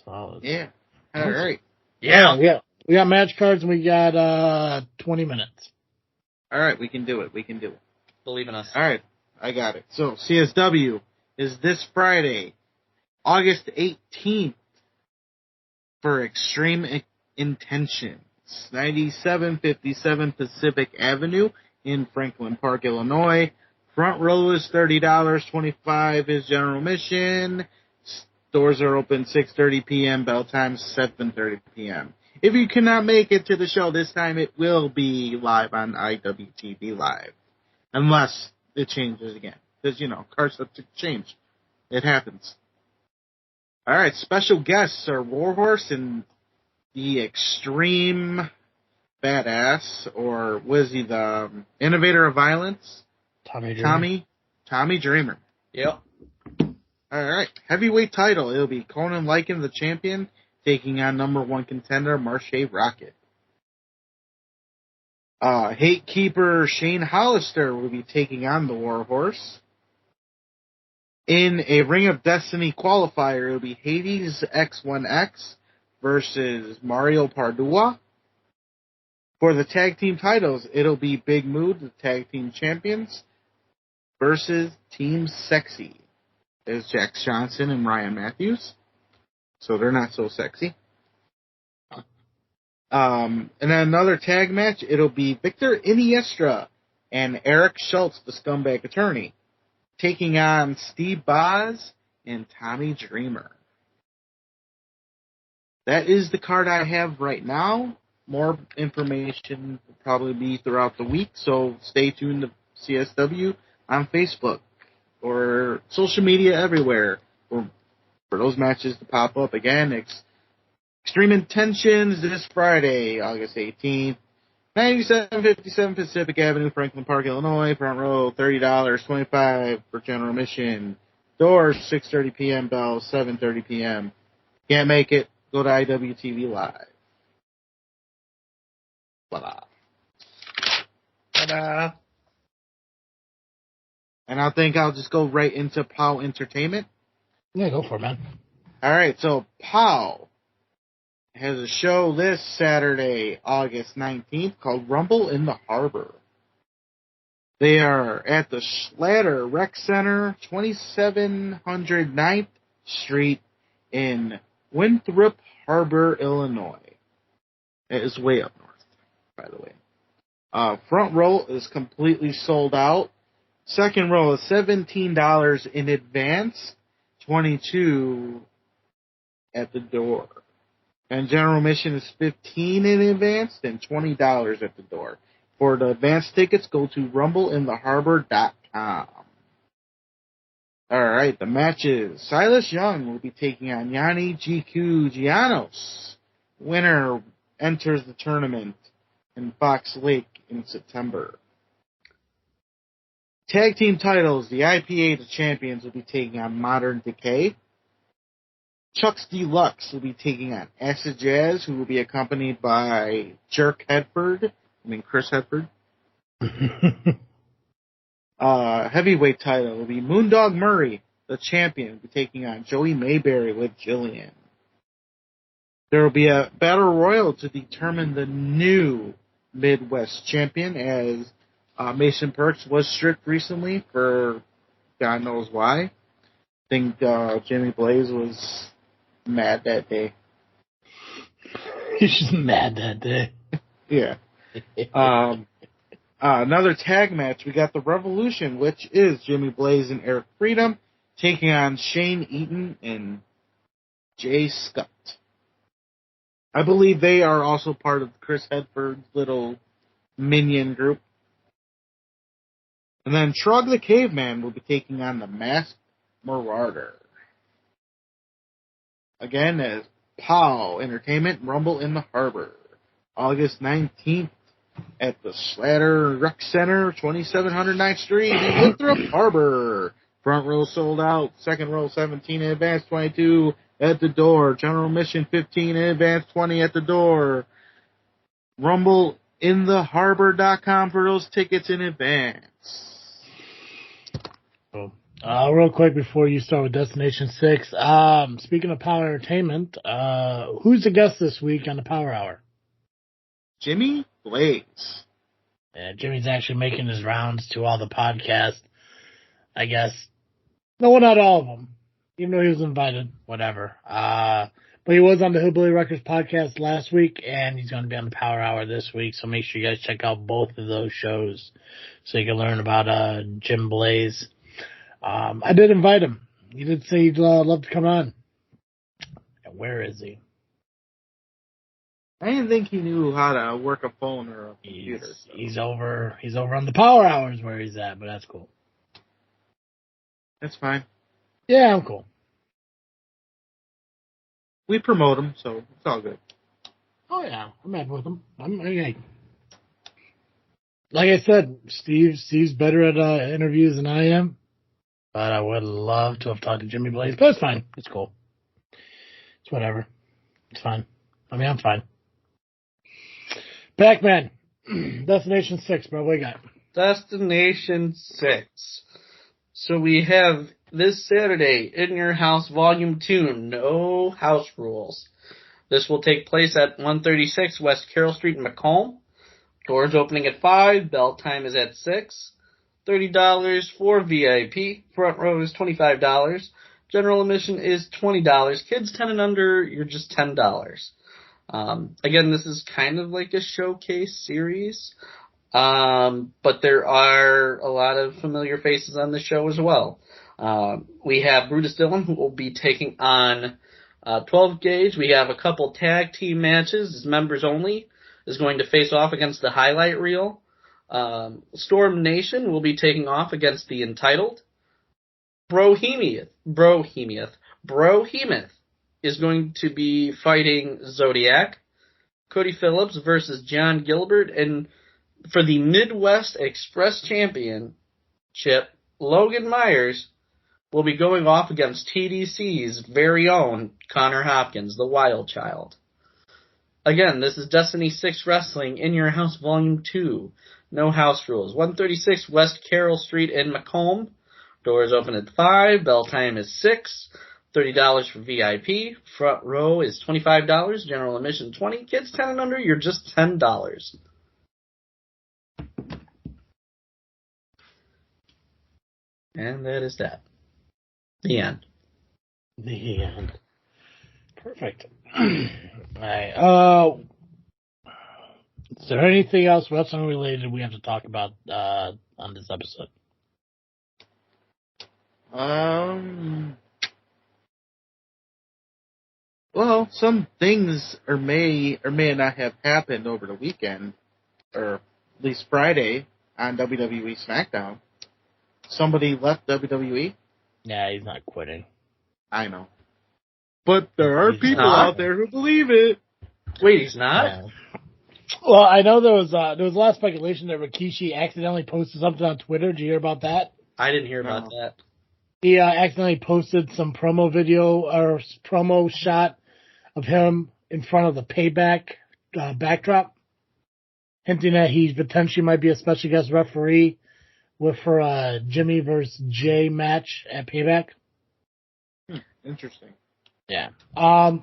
Solid. Yeah. All right. Yeah. We got match cards and we got 20 minutes. All right, we can do it. Believe in us. All right, I got it. So CSW is this Friday, August 18th, for Extreme Intentions, 9757 Pacific Avenue in Franklin Park, Illinois. Front row is $30, $25 is general admission. Doors are open 6:30 p.m., bell time 7:30 p.m. If you cannot make it to the show this time, it will be live on IWTV Live. Unless it changes again. Because, cards have to change. It happens. Alright, special guests are Warhorse and the Extreme Badass, or was he the Innovator of Violence? Tommy Dreamer. Tommy Dreamer. Yep. Alright, heavyweight title. It'll be Conan Lycan, the champion, taking on number one contender, Marche Rocket. Hatekeeper Shane Hollister will be taking on the Warhorse. In a Ring of Destiny qualifier, it will be Hades X1X versus Mario Pardua. For the tag team titles, it'll be Big Mood, the tag team champions, versus Team Sexy. There's Jax Johnson and Ryan Matthews. So they're not so sexy. And then another tag match, it'll be Victor Iniestra and Eric Schultz, the Scumbag Attorney, taking on Steve Boz and Tommy Dreamer. That is the card I have right now. More information will probably be throughout the week, so stay tuned to CSW on Facebook or social media everywhere for those matches to pop up. Again, Extreme Intentions this Friday, August 18th, 9757 Pacific Avenue, Franklin Park, Illinois. Front row, $30, $25 for general admission. Doors, 6:30 p.m., bell, 7:30 p.m. Can't make it, go to IWTV Live. Voila. Ta-da. And I think I'll just go right into POW Entertainment. Yeah, go for it, man. All right, so POW has a show this Saturday, August 19th, called Rumble in the Harbor. They are at the Schlatter Rec Center, 2700 9th Street in Winthrop Harbor, Illinois. It is way up north, by the way. Front row is completely sold out. Second row is $17 in advance, $22 at the door. And general admission is $15 in advance and $20 at the door. For the advance tickets, go to rumbleintheharbor.com. Alright, the matches. Silas Young will be taking on Yanni GQ Gianos. Winner enters the tournament in Fox Lake in September. Tag team titles, the IPA, the champions, will be taking on Modern Decay. Chuck's Deluxe will be taking on Acid Jazz, who will be accompanied by Chris Hedford. Heavyweight title will be Moondog Murray, the champion, will be taking on Joey Mayberry with Jillian. There will be a battle royal to determine the new Midwest champion, as Mason Perks was stripped recently for God knows why. I think Jimmy Blaze was mad that day. He's just mad that day. Yeah. Another tag match, we got the Revolution, which is Jimmy Blaze and Eric Freedom taking on Shane Eaton and Jay Scott. I believe they are also part of Chris Hedford's little minion group. And then Trog the Caveman will be taking on the Masked Marauder. Again, as POW Entertainment, Rumble in the Harbor. August 19th at the Schlatter Rec Center, 2700 9th Street in Winthrop Harbor. Front row sold out. Second row 17 in advance, 22 at the door. General admission 15 in advance, 20 at the door. RumbleInTheHarbor.com for those tickets in advance. Real quick before you start with Destination 6, speaking of Power Entertainment, who's the guest this week on the Power Hour? Jimmy Blaze. Yeah, Jimmy's actually making his rounds to all the podcasts, I guess. No, well, not all of them, even though he was invited, whatever. But he was on the Hillbilly Records podcast last week, and he's going to be on the Power Hour this week, so make sure you guys check out both of those shows so you can learn about Jim Blaze. I did invite him. He did say he'd love to come on. And where is he? I didn't think he knew how to work a phone or a computer. He's over on the Power Hours where he's at, but that's cool. That's fine. Yeah, I'm cool. We promote him, so it's all good. Oh yeah, I'm happy with him. Hey. Like I said, Steve's better at interviews than I am. But I would love to have talked to Jimmy Blaze. But it's fine. It's cool. It's whatever. It's fine. I mean, I'm fine. Pacman. Destination 6, bro. What you got? Destination 6. So we have this Saturday, In Your House Volume 2, No House Rules. This will take place at 136 West Carroll Street in Macomb. Doors opening at 5. Bell time is at 6. $30 for VIP. Front row is $25. General admission is $20. Kids 10 and under, you're just $10. Again, this is kind of like a showcase series. But there are a lot of familiar faces on the show as well. We have Brutus Dillon, who will be taking on 12 Gauge. We have a couple tag team matches, as members only, is going to face off against the Highlight Reel. Storm Nation will be taking off against the Entitled. Brohemoth is going to be fighting Zodiac. Cody Phillips versus John Gilbert. And for the Midwest Express Championship, Logan Myers will be going off against TDC's very own Connor Hopkins, the Wild Child. Again, this is Destiny 6 Wrestling, In Your House Volume 2. No house rules. 136 West Carroll Street in Macomb. Doors open at 5. Bell time is 6. $30 for VIP. Front row is $25. General admission $20. Kids 10 and under, you're just $10. And that is that. The end. The end. Perfect. Alright, is there anything else wrestling related we have to talk about on this episode? Well, some things may or may not have happened over the weekend, or at least Friday on WWE SmackDown. Somebody left WWE. Yeah, he's not quitting. I know. But there are people out there who believe it. Wait, he's not? Yeah. Well, I know there was a lot of speculation that Rikishi accidentally posted something on Twitter. Did you hear about that? I didn't hear about that. He accidentally posted some promo video or promo shot of him in front of the Payback backdrop, hinting that he potentially might be a special guest referee for a Jimmy versus Jay match at Payback. Interesting. Yeah. I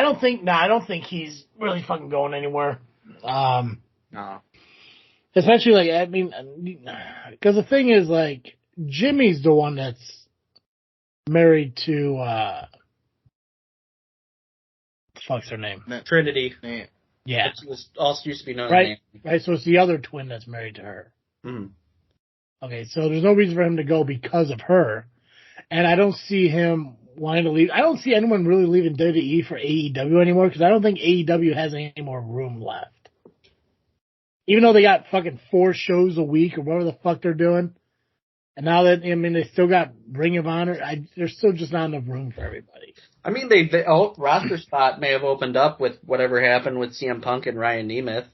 don't think he's really fucking going anywhere. No. Especially, because the thing is, Jimmy's the one that's married to, fuck's her name? Trinity. Yeah. Which was also used to be known right, as right. So it's the other twin that's married to her. Mm. Okay, so there's no reason for him to go because of her, and I don't see him wanting to leave. I don't see anyone really leaving WWE for AEW anymore because I don't think AEW has any more room left. Even though they got fucking 4 shows a week or whatever the fuck they're doing, and now that they still got Ring of Honor, there's still just not enough room for everybody. I mean, they roster spot may have opened up with whatever happened with CM Punk and Ryan Nemeth.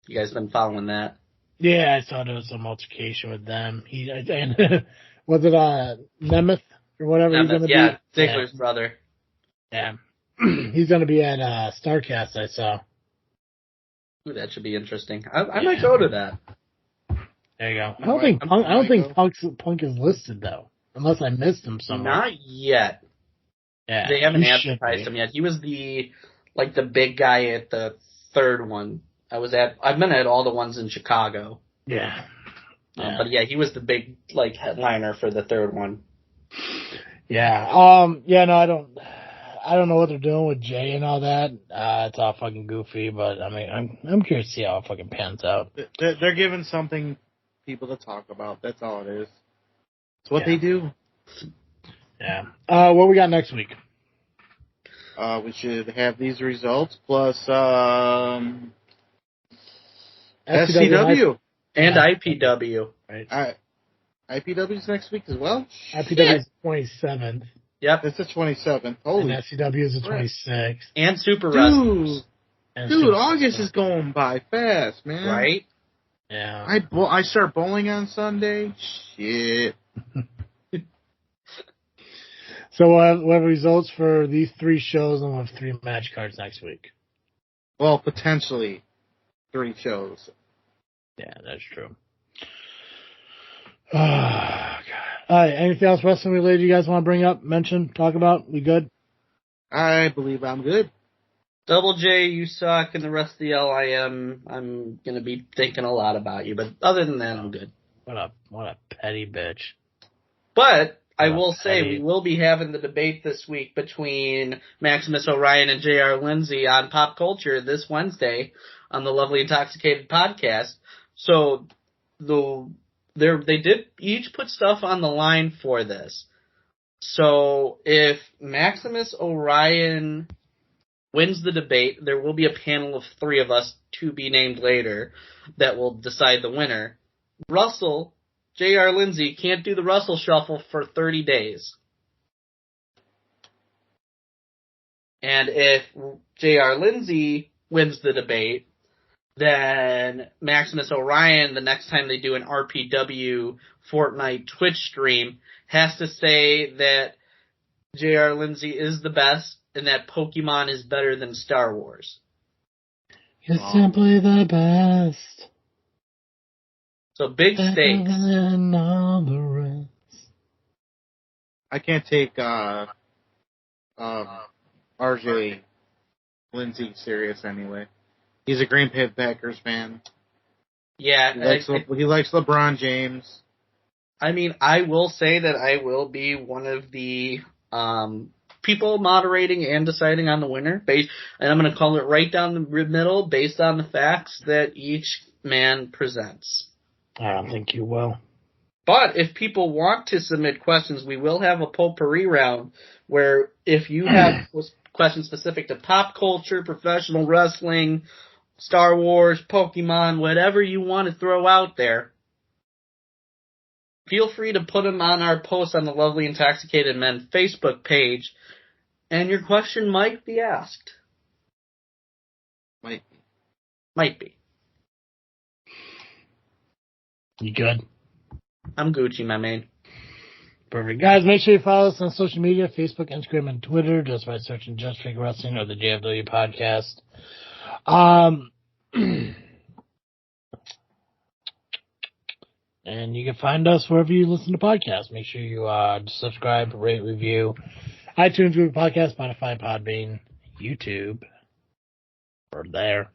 You guys been following that? Yeah, I saw there was some altercation with them. Was it Nemeth or whatever he's going to be? Yeah, Ziggler's brother. Yeah, he's going to be at Starcast. I saw. Ooh, that should be interesting. I might go to that. There you go. I don't think Punk is listed though, unless I missed him somewhere. Not yet. Yeah, they haven't advertised him yet. He was the big guy at the third one. I've been at all the ones in Chicago. Yeah. But yeah, he was the big headliner for the third one. Yeah. Yeah. No, I don't know what they're doing with Jay and all that. It's all fucking goofy, but I mean, I'm curious to see how it fucking pans out. They're giving something people to talk about. That's all it is. It's what they do. Yeah. What we got next week? We should have these results plus SCW and IPW. Right. IPW's next week as well? IPW is the 27th. Yep. It's the 27th. Holy. And SCW is the 26th. And Super Wrestlers. Dude, August is going by fast, man. Right? Yeah. I start bowling on Sunday. Shit. So we'll have results for these 3 shows, and we'll have 3 match cards next week. Well, potentially 3 shows. Yeah, that's true. Oh, God. All right, anything else wrestling related you guys want to bring up, mention, talk about? We good? I believe I'm good. Double J, you suck, and the rest of the LIM, I'm going to be thinking a lot about you. But other than that, I'm good. What a petty bitch. But I will say we will be having the debate this week between Maximus Orion and J.R. Lindsay on pop culture this Wednesday on the Lovely Intoxicated podcast. So they did each put stuff on the line for this. So if Maximus Orion wins the debate, there will be a panel of 3 of us to be named later that will decide the winner. Russell, J.R. Lindsay, can't do the Russell Shuffle for 30 days. And if J.R. Lindsay wins the debate, then Maximus Orion, the next time they do an RPW Fortnite Twitch stream, has to say that J.R. Lindsay is the best and that Pokemon is better than Star Wars. You're simply the best. So big stakes. Than all the rest. I can't take RJ Lindsay serious anyway. He's a Green Bay Packers fan. Yeah. He likes LeBron James. I mean, I will say that I will be one of the people moderating and deciding on the winner. And I'm going to call it right down the middle based on the facts that each man presents. I don't think you will. But if people want to submit questions, we will have a potpourri round where if you have questions specific to pop culture, professional wrestling, Star Wars, Pokemon, whatever you want to throw out there, feel free to put them on our post on the Lovely Intoxicated Men Facebook page, and your question might be asked. Might be. You good? I'm Gucci, my man. Perfect. Guys, make sure you follow us on social media, Facebook, Instagram, and Twitter, just by searching Just Figure Wrestling or the JFW Podcast. And you can find us wherever you listen to podcasts. Make sure you subscribe, rate, review. iTunes, Google Podcasts, Spotify, Podbean, YouTube. We're there.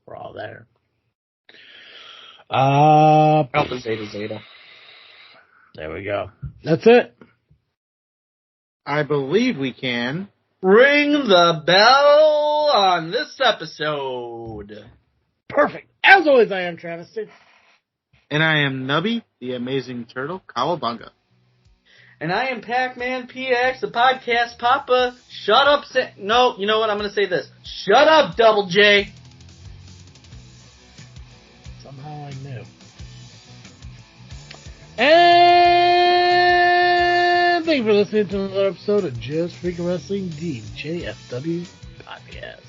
We're all there. Alpha Zeta Zeta. There we go. That's it. I believe we can Ring the bell on this episode. Perfect. As always, I am Travis. And I am Nubby, the amazing turtle, Cowabunga. And I am Pacman PX, the podcast papa. Shut up, no, you know what, I'm going to say this. Shut up, Double J. Somehow I knew. And thank you for listening to another episode of Just Freaking Wrestling, the JFW Podcast.